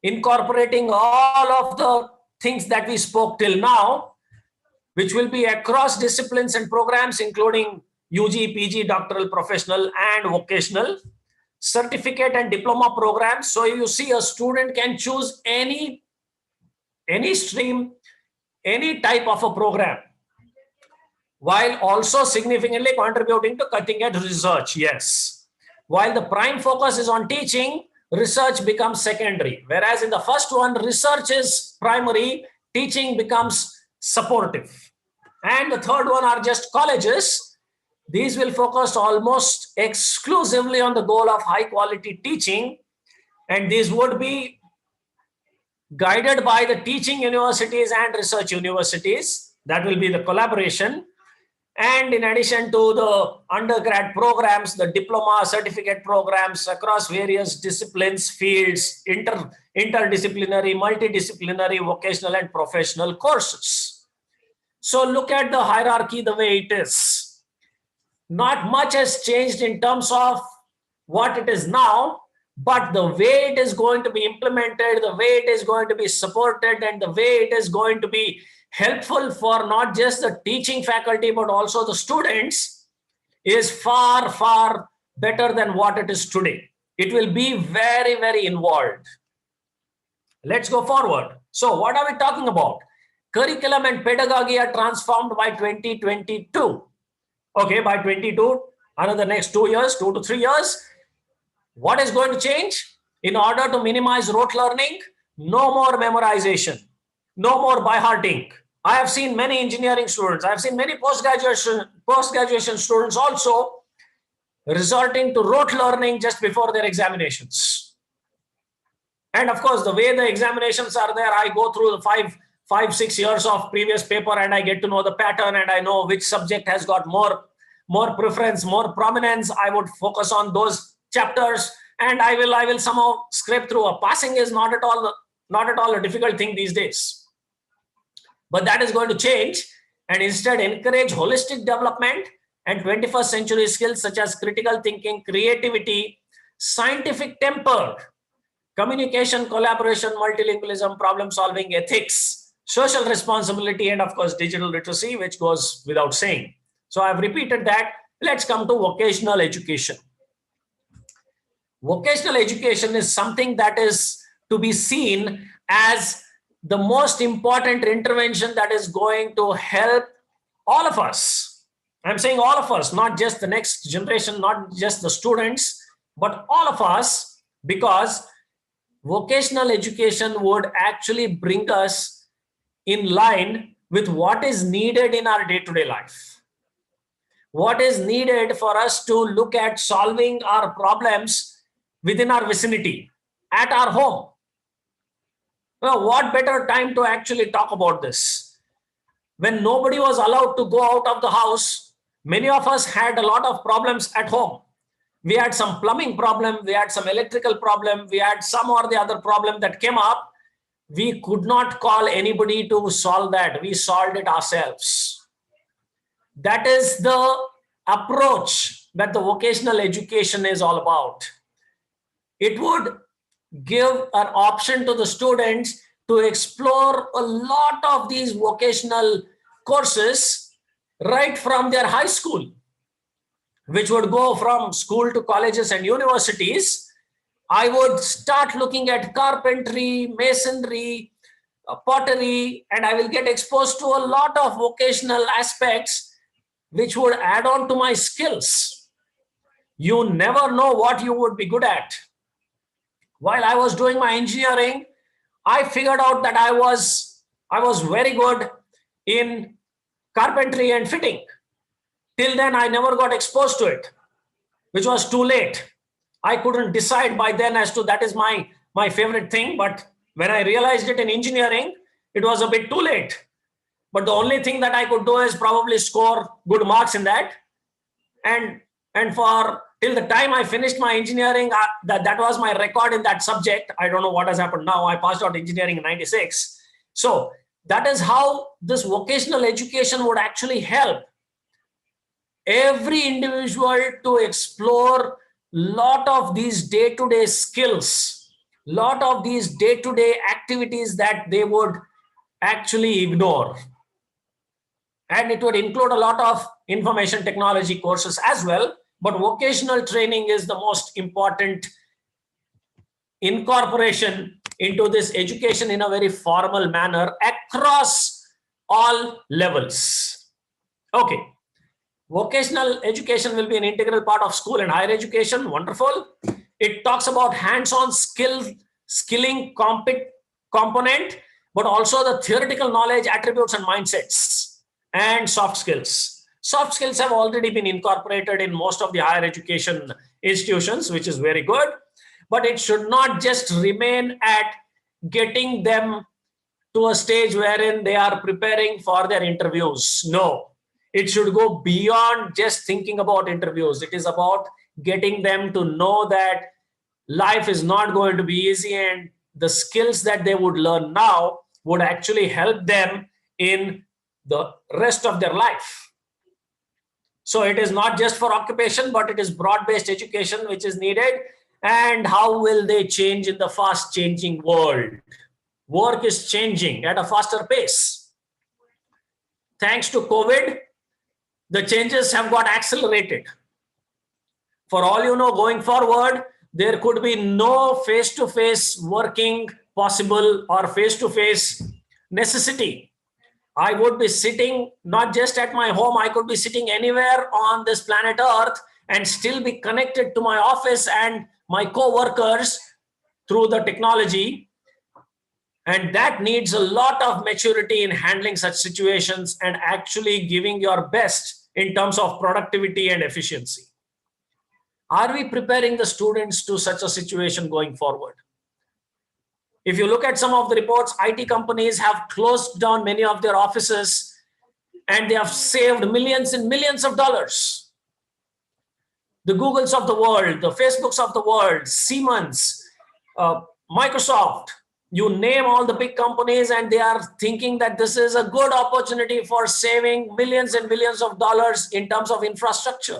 incorporating all of the things that we spoke till now, which will be across disciplines and programs, including UG, PG, doctoral, professional, and vocational, certificate and diploma programs. So you see, a student can choose any stream, any type of a program, while also significantly contributing to cutting edge research. Yes. While the prime focus is on teaching, research becomes secondary. Whereas in the first one, research is primary, teaching becomes supportive. And the third one are just colleges. These will focus almost exclusively on the goal of high quality teaching. And these would be guided by the teaching universities and research universities. That will be the collaboration. And in addition to the undergrad programs, the diploma certificate programs across various disciplines, fields, interdisciplinary, multidisciplinary, vocational and professional courses. So look at the hierarchy the way it is. Not much has changed in terms of what it is now, but the way it is going to be implemented, the way it is going to be supported, and the way it is going to be helpful for not just the teaching faculty, but also the students, is far, far better than what it is today. It will be very, very involved. Let's go forward. So what are we talking about? Curriculum and pedagogy are transformed by 2022. Okay, by 22, another next 2 years, 2 to 3 years. What is going to change? In order to minimize rote learning, no more memorization, no more by hearting. I have seen many engineering students, I have seen many post-graduation students also resorting to rote learning just before their examinations. And of course, the way the examinations are there, I go through the 5-6 years of previous paper and I get to know the pattern and I know which subject has got more preference, more prominence. I would focus on those chapters and I will somehow scrape through. A passing is not at all a difficult thing these days. But that is going to change, and instead encourage holistic development and 21st century skills such as critical thinking, creativity, scientific temper, communication, collaboration, multilingualism, problem solving, ethics, social responsibility, and of course, digital literacy, which goes without saying. So I've repeated that. Let's come to vocational education. Vocational education is something that is to be seen as the most important intervention that is going to help all of us. I'm saying all of us, not just the next generation, not just the students, but all of us, because vocational education would actually bring us in line with what is needed in our day-to-day life. What is needed for us to look at solving our problems within our vicinity, at our home. Well, what better time to actually talk about this? When nobody was allowed to go out of the house, many of us had a lot of problems at home. We had some plumbing problem, we had some electrical problem, we had some or the other problem that came up. We could not call anybody to solve that. We solved it ourselves. That is the approach that the vocational education is all about. It would give an option to the students to explore a lot of these vocational courses right from their high school, which would go from school to colleges and universities. I would start looking at carpentry, masonry, pottery, and I will get exposed to a lot of vocational aspects which would add on to my skills. You never know what you would be good at. While I was doing my engineering, I figured out that I was very good in carpentry and fitting. Till then, I never got exposed to it, which was too late. I couldn't decide by then as to that is my favorite thing. But when I realized it in engineering, it was a bit too late. But the only thing that I could do is probably score good marks in that. And for till the time I finished my engineering, that was my record in that subject. I don't know what has happened now. I passed out engineering in 96. So that is how this vocational education would actually help every individual to explore lot of these day-to-day skills, lot of these day-to-day activities that they would actually ignore. And it would include a lot of information technology courses as well, but vocational training is the most important incorporation into this education in a very formal manner across all levels. Okay. Vocational education will be an integral part of school and higher education. Wonderful. It talks about hands-on skilling component, but also the theoretical knowledge, attributes, and mindsets, and soft skills. Soft skills have already been incorporated in most of the higher education institutions, which is very good. But it should not just remain at getting them to a stage wherein they are preparing for their interviews. No. It should go beyond just thinking about interviews. It is about getting them to know that life is not going to be easy, and the skills that they would learn now would actually help them in the rest of their life. So it is not just for occupation, but it is broad-based education which is needed. And how will they change in the fast-changing world? Work is changing at a faster pace. Thanks to COVID, the changes have got accelerated. For all you know, going forward, there could be no face-to-face working possible or face-to-face necessity. I would be sitting not just at my home, I could be sitting anywhere on this planet Earth and still be connected to my office and my co-workers through the technology. And that needs a lot of maturity in handling such situations and actually giving your best in terms of productivity and efficiency. Are we preparing the students to such a situation going forward? If you look at some of the reports, IT companies have closed down many of their offices and they have saved millions and millions of dollars. The Googles of the world, the Facebooks of the world, Siemens, Microsoft, you name all the big companies, and they are thinking that this is a good opportunity for saving millions and millions of dollars in terms of infrastructure.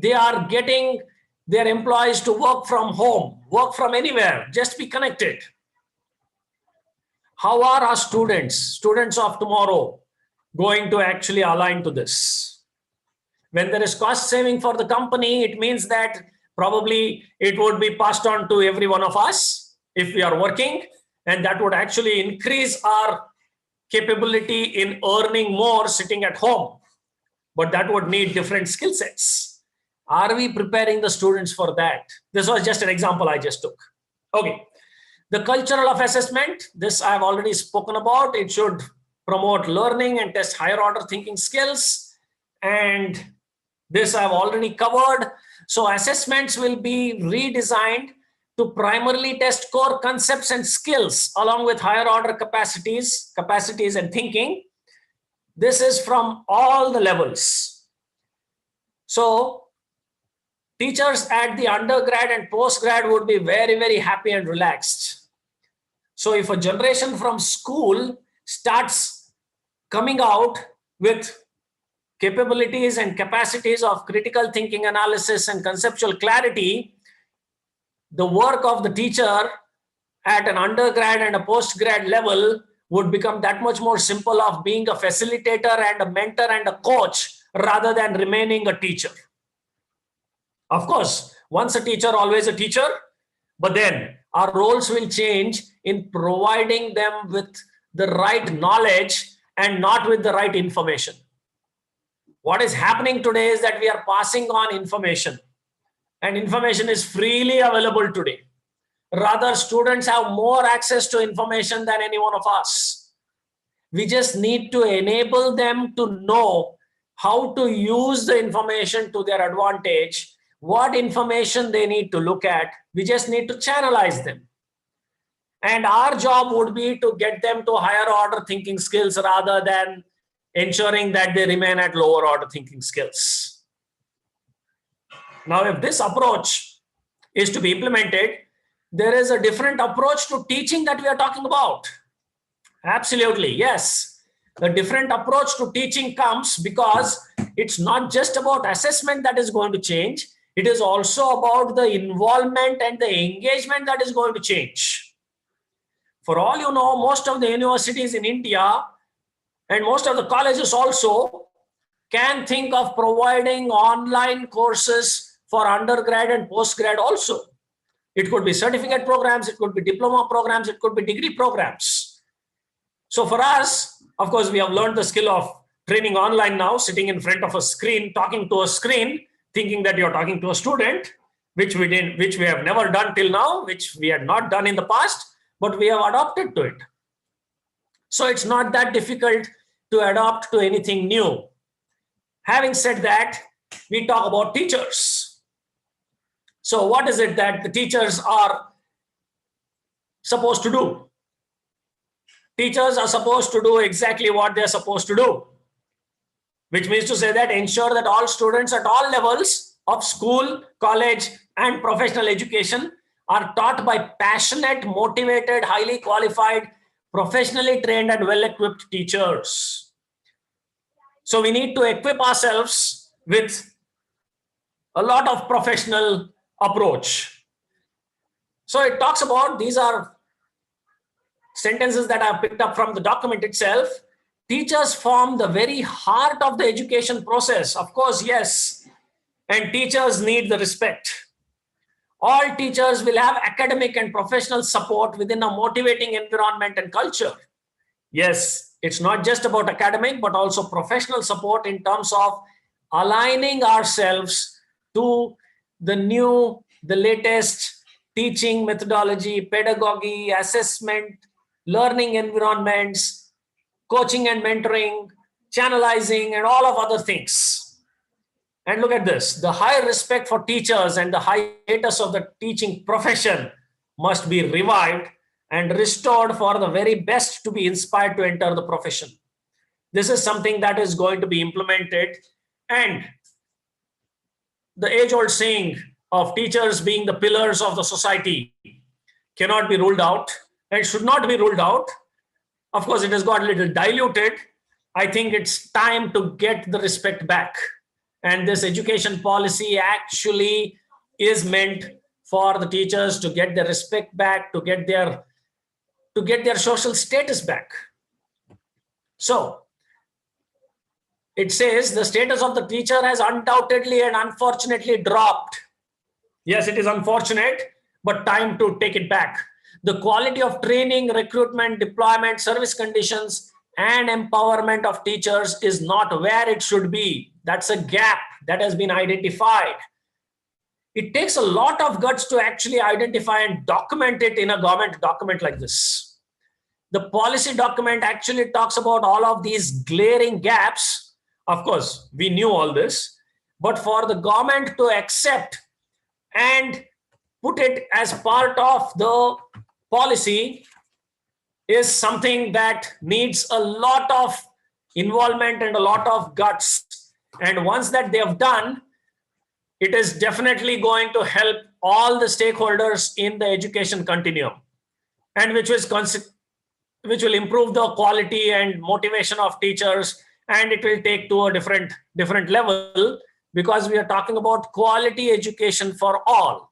They are getting their employees to work from home, work from anywhere, just be connected. How are our students of tomorrow, going to actually align to this? When there is cost saving for the company, it means that probably it would be passed on to every one of us if we are working, and that would actually increase our capability in earning more sitting at home. But that would need different skill sets. Are we preparing the students for that? This was just an example I just took. Okay. The cultural of assessment, this I've already spoken about. It should promote learning and test higher order thinking skills. And this I've already covered. So assessments will be redesigned to primarily test core concepts and skills along with higher order capacities and thinking. This is from all the levels. So teachers at the undergrad and postgrad would be very, very happy and relaxed. So if a generation from school starts coming out with capabilities and capacities of critical thinking, analysis, and conceptual clarity, the work of the teacher at an undergrad and a postgrad level would become that much more simple of being a facilitator and a mentor and a coach rather than remaining a teacher. Of course, once a teacher, always a teacher, but then our roles will change in providing them with the right knowledge and not with the right information. What is happening today is that we are passing on information, and information is freely available today. Rather, students have more access to information than any one of us. We just need to enable them to know how to use the information to their advantage, what information they need to look at. We just need to channelize them. And our job would be to get them to higher order thinking skills rather than ensuring that they remain at lower order thinking skills. Now, if this approach is to be implemented, there is a different approach to teaching that we are talking about. Absolutely, yes. The different approach to teaching comes because it's not just about assessment that is going to change. It is also about the involvement and the engagement that is going to change. For all you know, most of the universities in India and most of the colleges also can think of providing online courses for undergrad and postgrad also. It could be certificate programs, it could be diploma programs, it could be degree programs. So for us, of course, we have learned the skill of training online now, sitting in front of a screen, talking to a screen, thinking that you're talking to a student, which we have never done till now, which we had not done in the past, but we have adopted to it. So it's not that difficult to adapt to anything new. Having said that, we talk about teachers. So what is it that the teachers are supposed to do? Teachers are supposed to do exactly what they're supposed to do, which means to say that ensure that all students at all levels of school, college, and professional education are taught by passionate, motivated, highly qualified, professionally trained, and well-equipped teachers. So we need to equip ourselves with a lot of professional approach. So it talks about, these are sentences that I've picked up from the document itself. Teachers form the very heart of the education process. Of course, yes. And teachers need the respect. All teachers will have academic and professional support within a motivating environment and culture. Yes, it's not just about academic, but also professional support in terms of aligning ourselves to the latest teaching methodology, pedagogy, assessment, learning environments, coaching and mentoring, channelizing, and all of other things. And look at this, the high respect for teachers and the high status of the teaching profession must be revived and restored for the very best to be inspired to enter the profession. This is something that is going to be implemented, and the age-old saying of teachers being the pillars of the society cannot be ruled out and should not be ruled out. Of course, it has got a little diluted. I think it's time to get the respect back. And this education policy actually is meant for the teachers to get their respect back, to get their social status back. So it says the status of the teacher has undoubtedly and unfortunately dropped. Yes, it is unfortunate, but time to take it back. The quality of training, recruitment, deployment, service conditions, and empowerment of teachers is not where it should be. That's a gap that has been identified. It takes a lot of guts to actually identify and document it in a government document like this. The policy document actually talks about all of these glaring gaps. Of course, we knew all this, but for the government to accept and put it as part of the policy is something that needs a lot of involvement and a lot of guts. And once that they have done, it is definitely going to help all the stakeholders in the education continuum, and which will improve the quality and motivation of teachers and it will take to a different level, because we are talking about quality education for all.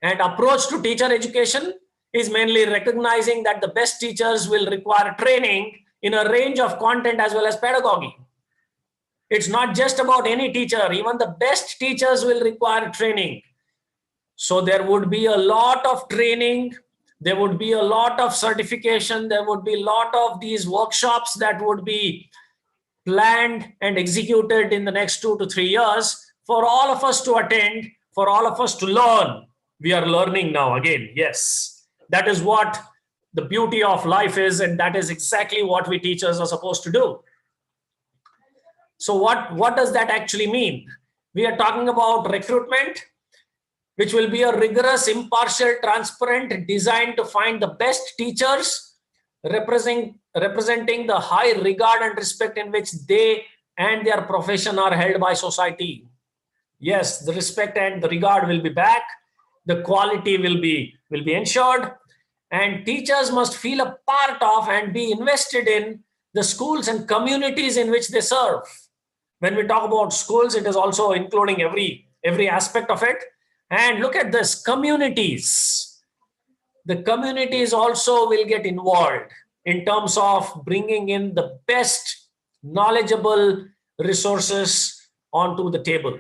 And approach to teacher education is mainly recognizing that the best teachers will require training in a range of content as well as pedagogy. It's not just about any teacher, even the best teachers will require training. So there would be a lot of training, there would be a lot of certification, there would be a lot of these workshops that would be planned and executed in the next 2 to 3 years for all of us to attend, for all of us to learn. We are learning now again. Yes, that is what the beauty of life is, and that is exactly what we teachers are supposed to do. So what does that actually mean? We are talking about recruitment, which will be a rigorous, impartial, transparent, designed to find the best teachers representing the high regard and respect in which they and their profession are held by society. Yes, the respect and the regard will be back. The quality will be ensured, and teachers must feel a part of and be invested in the schools and communities in which they serve. When we talk about schools, it is also including every aspect of it. And look at this, communities. The communities also will get involved in terms of bringing in the best knowledgeable resources onto the table.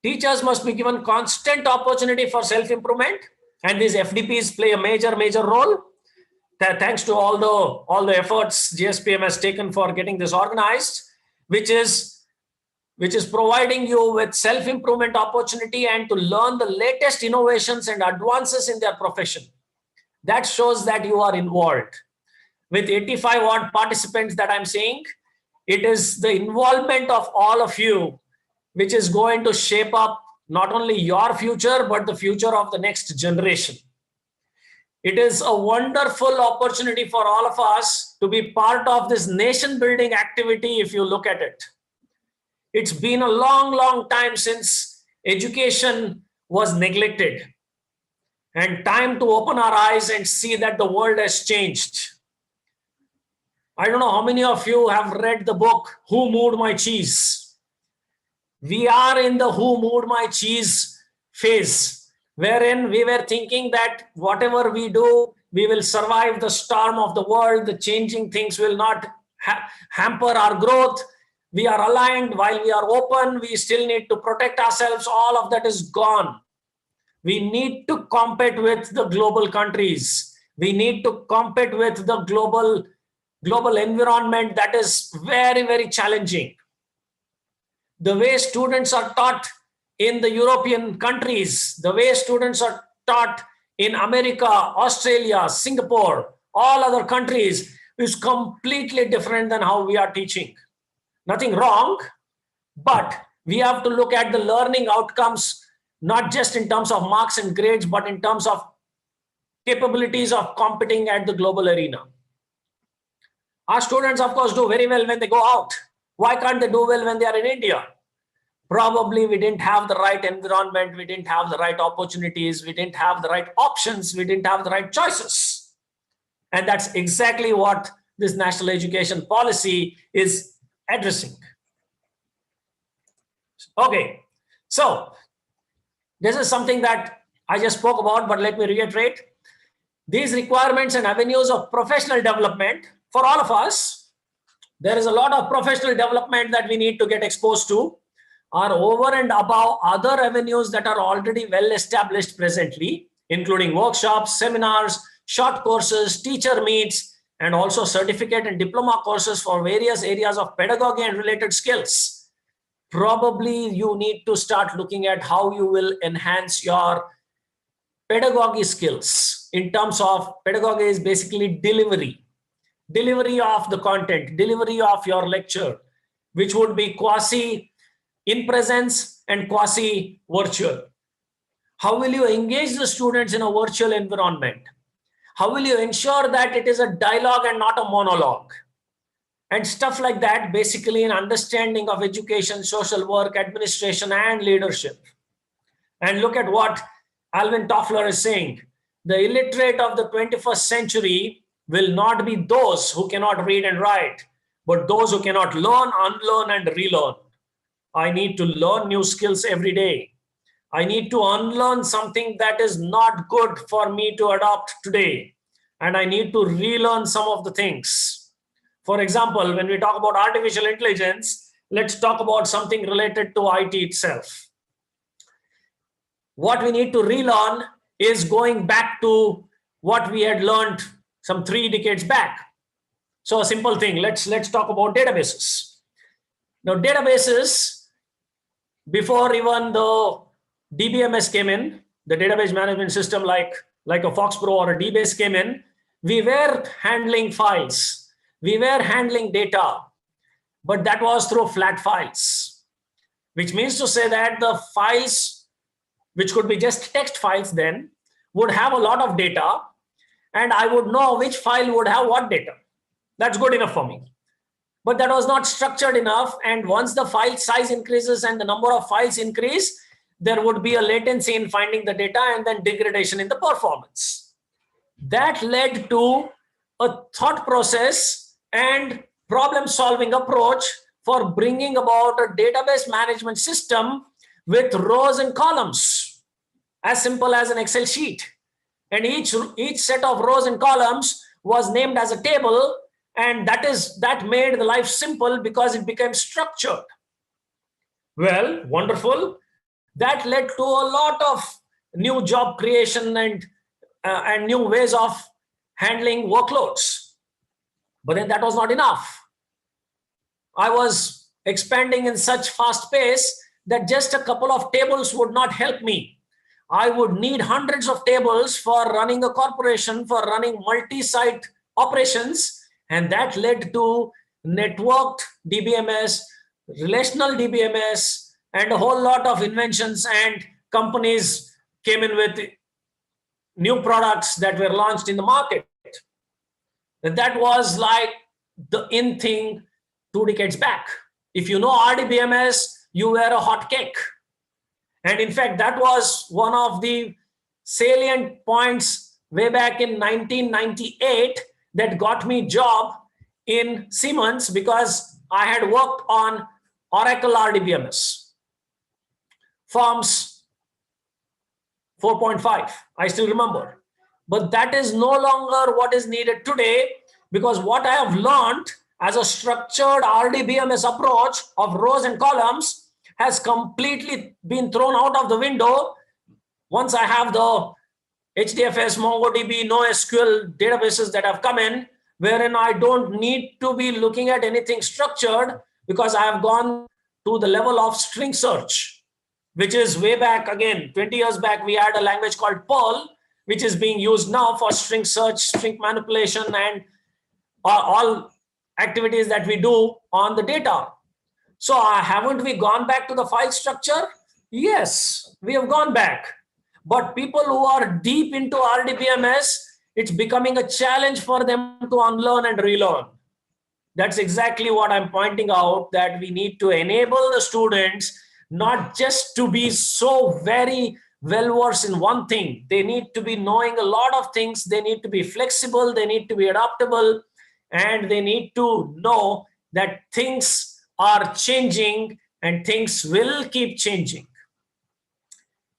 Teachers must be given constant opportunity for self-improvement, and these FDPs play a major role. Thanks to all the efforts GSPM has taken for getting this organized, which is providing you with self-improvement opportunity and to learn the latest innovations and advances in their profession. That shows that you are involved. With 85 odd participants that I'm seeing, it is the involvement of all of you which is going to shape up not only your future, but the future of the next generation. It is a wonderful opportunity for all of us to be part of this nation building activity. If you look at it, it's been a long time since education was neglected, and time to open our eyes and see that the world has changed. I don't know how many of you have read the book, Who Moved My Cheese? We are in the who moved my cheese phase, wherein we were thinking that whatever we do, we will survive the storm of the world. The changing things will not hamper our growth. We are aligned while we are open. We still need to protect ourselves. All of that is gone. We need to compete with the global countries. We need to compete with the global environment that is very challenging. The way students are taught in the European countries, the way students are taught in America, Australia, Singapore, all other countries is completely different than how we are teaching. Nothing wrong, but we have to look at the learning outcomes, not just in terms of marks and grades, but in terms of capabilities of competing at the global arena. Our students, of course, do very well when they go out. Why can't they do well when they are in India? Probably we didn't have the right environment, we didn't have the right opportunities, we didn't have the right options, we didn't have the right choices. And that's exactly what this national education policy is addressing. Okay, so this is something that I just spoke about, but let me reiterate. These requirements and avenues of professional development for all of us, there is a lot of professional development that we need to get exposed to, are over and above other avenues that are already well established presently, including workshops, seminars, short courses, teacher meets, and also certificate and diploma courses for various areas of pedagogy and related skills. Probably you need to start looking at how you will enhance your pedagogy skills. In terms of pedagogy is basically delivery of the content, delivery of your lecture, which would be quasi in presence and quasi virtual. How will you engage the students in a virtual environment? How will you ensure that it is a dialogue and not a monologue? And stuff like that, basically an understanding of education, social work, administration, and leadership. And look at what Alvin Toffler is saying. The illiterate of the 21st century will not be those who cannot read and write, but those who cannot learn, unlearn, and relearn. I need to learn new skills every day. I need to unlearn something that is not good for me to adopt today. And I need to relearn some of the things. For example, when we talk about artificial intelligence, let's talk about something related to IT itself. What we need to relearn is going back to what we had learned some 3 decades back. So a simple thing, let's talk about databases. Now databases, before even the DBMS came in, the database management system like a Foxpro or a DBase came in, we were handling files. We were handling data, but that was through flat files, which means to say that the files, which could be just text files then, would have a lot of data, and I would know which file would have what data. That's good enough for me. But that was not structured enough, and once the file size increases and the number of files increase, there would be a latency in finding the data and then degradation in the performance. That led to a thought process and problem-solving approach for bringing about a database management system with rows and columns, as simple as an Excel sheet. And each set of rows and columns was named as a table, and that made the life simple because it became structured. Well, wonderful. That led to a lot of new job creation and new ways of handling workloads. But then that was not enough. I was expanding in such fast pace that just a couple of tables would not help me. I would need hundreds of tables for running a corporation, for running multi-site operations, and that led to networked DBMS, relational DBMS, and a whole lot of inventions, and companies came in with new products that were launched in the market. That was like the in thing 2 decades back. If you know RDBMS, you were a hot cake. And in fact, that was one of the salient points way back in 1998 that got me a job in Siemens, because I had worked on Oracle RDBMS. Forms 4.5, I still remember. But that is no longer what is needed today, because what I have learned as a structured RDBMS approach of rows and columns has completely been thrown out of the window once I have the HDFS, MongoDB, NoSQL databases that have come in, wherein I don't need to be looking at anything structured, because I have gone to the level of string search, which is way back again, 20 years back, we had a language called Perl, which is being used now for string search, string manipulation, and all activities that we do on the data. So haven't we gone back to the file structure? Yes, we have gone back. But people who are deep into RDBMS, it's becoming a challenge for them to unlearn and relearn. That's exactly what I'm pointing out, that we need to enable the students not just to be so very well versed in one thing. They need to be knowing a lot of things. They need to be flexible. They need to be adaptable. And they need to know that things are changing and things will keep changing.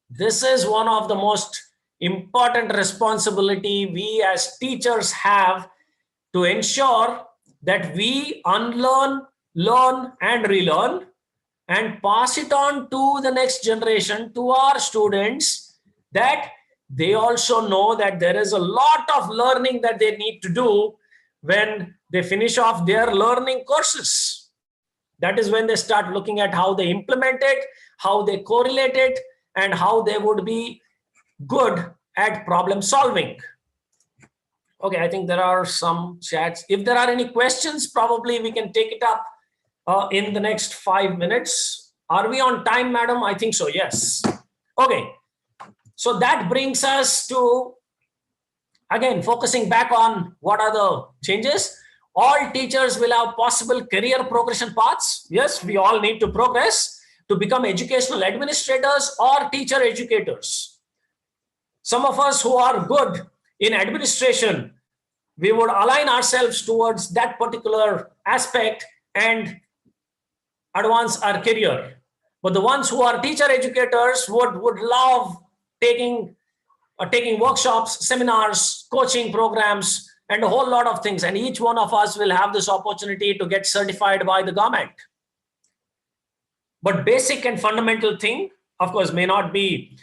This is one of the most important responsibility we as teachers have, to ensure that we unlearn, learn, and relearn, and pass it on to the next generation, to our students, that they also know that there is a lot of learning that they need to do when they finish off their learning courses. That is when they start looking at how they implement it, how they correlate it, and how they would be good at problem solving. Okay, I think there are some chats. If there are any questions, probably we can take it up in the next 5 minutes. Are we on time, madam? I think so, yes. Okay, so that brings us to, again, focusing back on what are the changes. All teachers will have possible career progression paths. Yes, we all need to progress to become educational administrators or teacher educators. Some of us who are good in administration, we would align ourselves towards that particular aspect and advance our career. But the ones who are teacher educators would love taking workshops, seminars, coaching programs, and a whole lot of things. And each one of us will have this opportunity to get certified by the government. But basic and fundamental thing, of course, may not be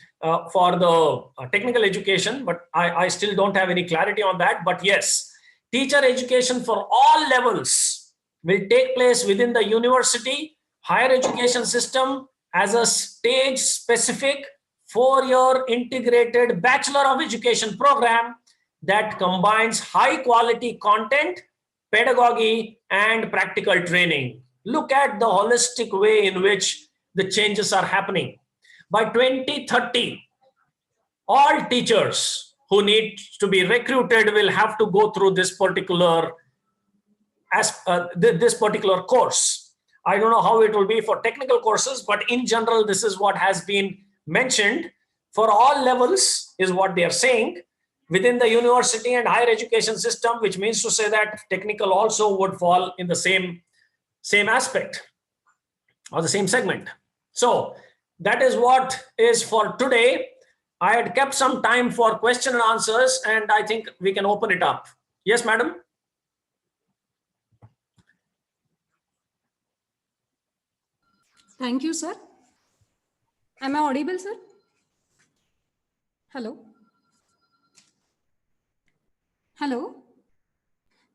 for the technical education, but I still don't have any clarity on that. But yes, teacher education for all levels will take place within the university, higher education system as a stage-specific 4-year integrated Bachelor of Education program that combines high-quality content, pedagogy, and practical training. Look at the holistic way in which the changes are happening. By 2030, all teachers who need to be recruited will have to go through this particular course. I don't know how it will be for technical courses, but in general, this is what has been mentioned for all levels is what they are saying within the university and higher education system, which means to say that technical also would fall in the same aspect or the same segment. So that is what is for today. I had kept some time for question and answers, and I think we can open it up. Yes, madam. Thank you, sir. Am I audible, sir? Hello? Hello?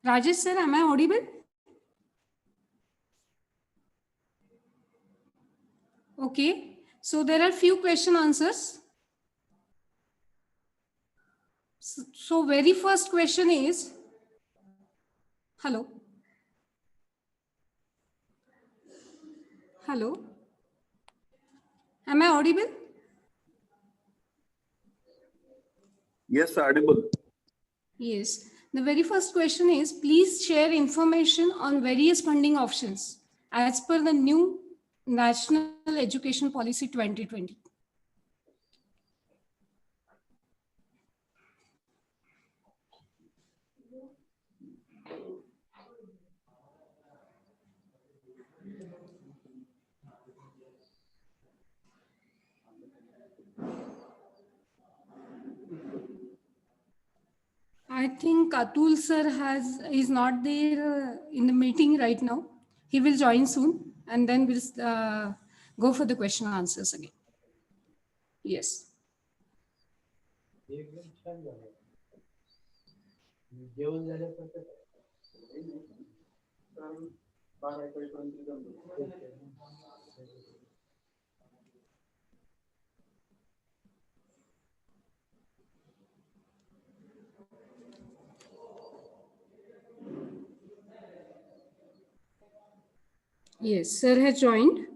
Rajesh, sir, am I audible? Okay. So there are few question answers. So very first question is, hello? Hello? Am I audible? Yes, audible. Yes. The very first question is, please share information on various funding options as per the new National Education Policy 2020. I think Atul sir is not there in the meeting right now. He will join soon, and then we'll go for the question and answers again. Yes. Yes, sir has joined.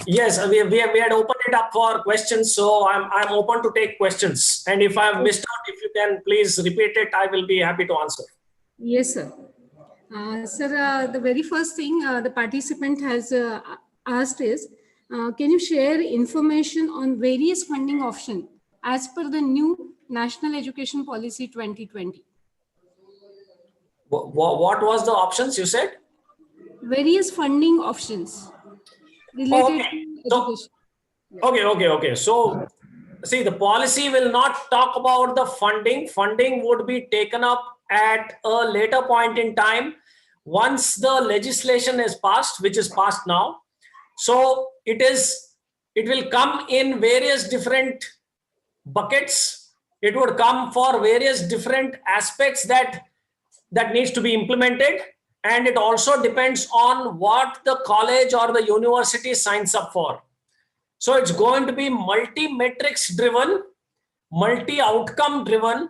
Yes, we had opened it up for questions, so I'm open to take questions. And if I've missed out, if you can please repeat it, I will be happy to answer. Yes, sir. Sir, the very first thing the participant has asked is, can you share information on various funding options as per the new National Education Policy 2020? What was the options you said? Various funding options related to education. Okay. So, see, the policy will not talk about the funding. Funding would be taken up at a later point in time once the legislation is passed, which is passed now. So it will come in various different buckets. It would come for various different aspects that needs to be implemented. And it also depends on what the college or the university signs up for. So it's going to be multi-metrics driven, multi-outcome driven,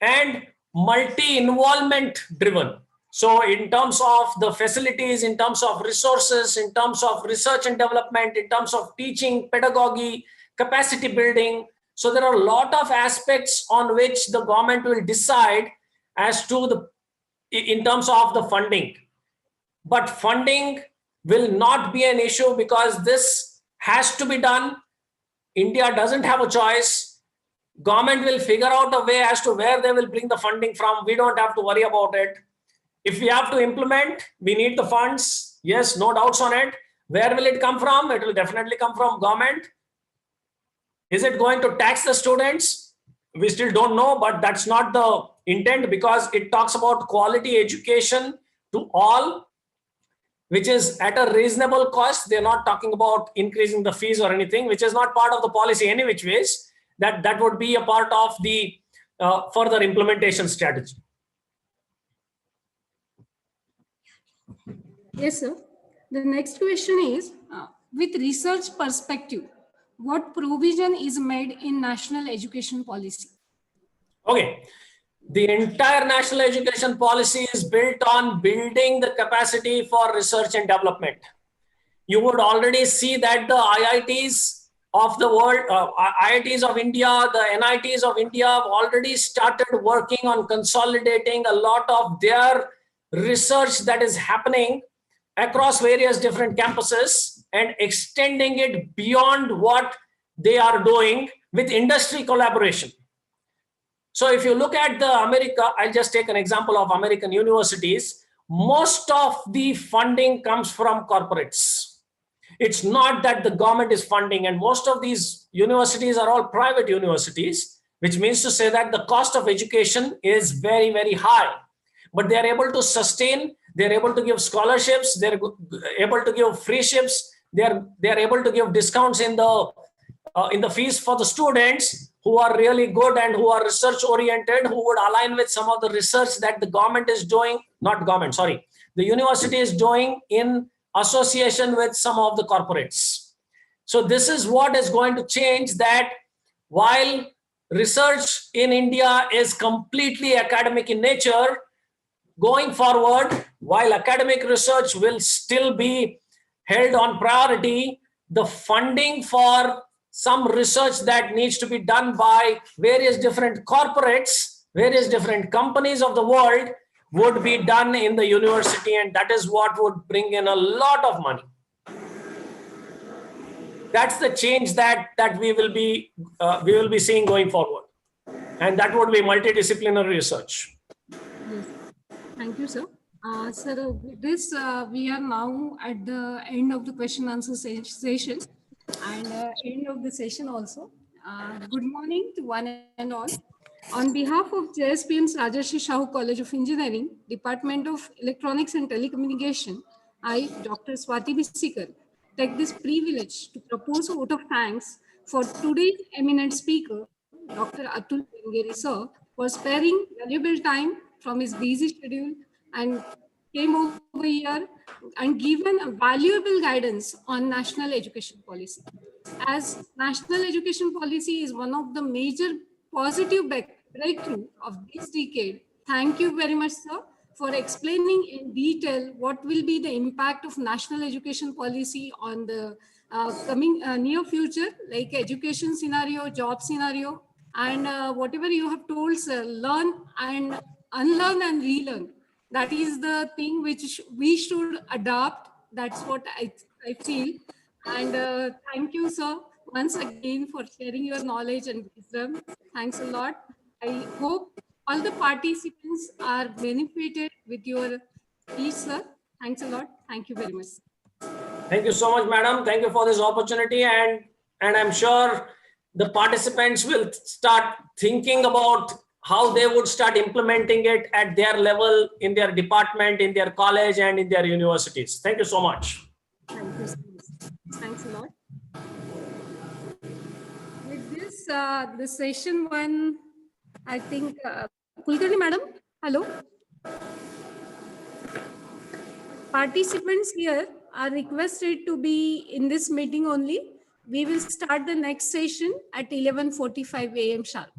and multi-involvement driven. So in terms of the facilities, in terms of resources, in terms of research and development, in terms of teaching, pedagogy, capacity building. So there are a lot of aspects on which the government will decide as to in terms of the funding. But funding will not be an issue because this has to be done India doesn't have a choice. Government will figure out a way as to where they will bring the funding from. We don't have to worry about it. If we have to implement, we need the funds. Yes, no doubts on it. Where will it come from? It will definitely come from government. Is it going to tax the students? We still don't know, but that's not the intent, because it talks about quality education to all, which is at a reasonable cost. They're not talking about increasing the fees or anything, which is not part of the policy any which ways. That would be a part of the further implementation strategy. Yes, sir. The next question is, with research perspective, what provision is made in national education policy? Okay. The entire national education policy is built on building the capacity for research and development. You would already see that the IITs of the world, IITs of India, the NITs of India have already started working on consolidating a lot of their research that is happening across various different campuses and extending it beyond what they are doing with industry collaboration. So if you look at the America, I'll just take an example of American universities. Most of the funding comes from corporates. It's not that the government is funding, and most of these universities are all private universities, which means to say that the cost of education is very, very high. But they are able to sustain, they're able to give scholarships, they're able to give free ships, they're able to give discounts in the fees for the students who are really good and who are research oriented, who would align with some of the research that the government is doing, not government, sorry, the university is doing in association with some of the corporates. So this is what is going to change, that while research in India is completely academic in nature, going forward, while academic research will still be held on priority, the funding for some research that needs to be done by various different corporates, various different companies of the world would be done in the university, and that is what would bring in a lot of money. That's the change that we will be seeing going forward, and that would be multidisciplinary research. Yes. Thank you, sir. Sir, with this, we are now at the end of the question answer session and end of the session also. Good morning to one and all. On behalf of JSPM's Rajarshi Shahu College of Engineering, Department of Electronics and Telecommunication, I, Dr. Swati Bisikar, take this privilege to propose a vote of thanks for today's eminent speaker, Dr. Atul Bengiri, sir, for sparing valuable time from his busy schedule and came over here and given a valuable guidance on national education policy. As national education policy is one of the major positive breakthrough of this decade, thank you very much, sir, for explaining in detail what will be the impact of national education policy on the coming near future, like education scenario, job scenario, and whatever you have told, sir, learn and unlearn and relearn. That is the thing which we should adopt. That's what I feel. And thank you, sir, once again for sharing your knowledge and wisdom. Thanks a lot. I hope all the participants are benefited with your speech, sir. Thanks a lot. Thank you very much. Thank you so much, madam. Thank you for this opportunity, and I'm sure the participants will start thinking about how they would start implementing it at their level, in their department, in their college, and in their universities. Thank you so much. Thank you so much. Thanks a lot. With this, the session one, I think, Kulkarni madam, hello. Participants here are requested to be in this meeting only. We will start the next session at 11:45 a.m. sharp.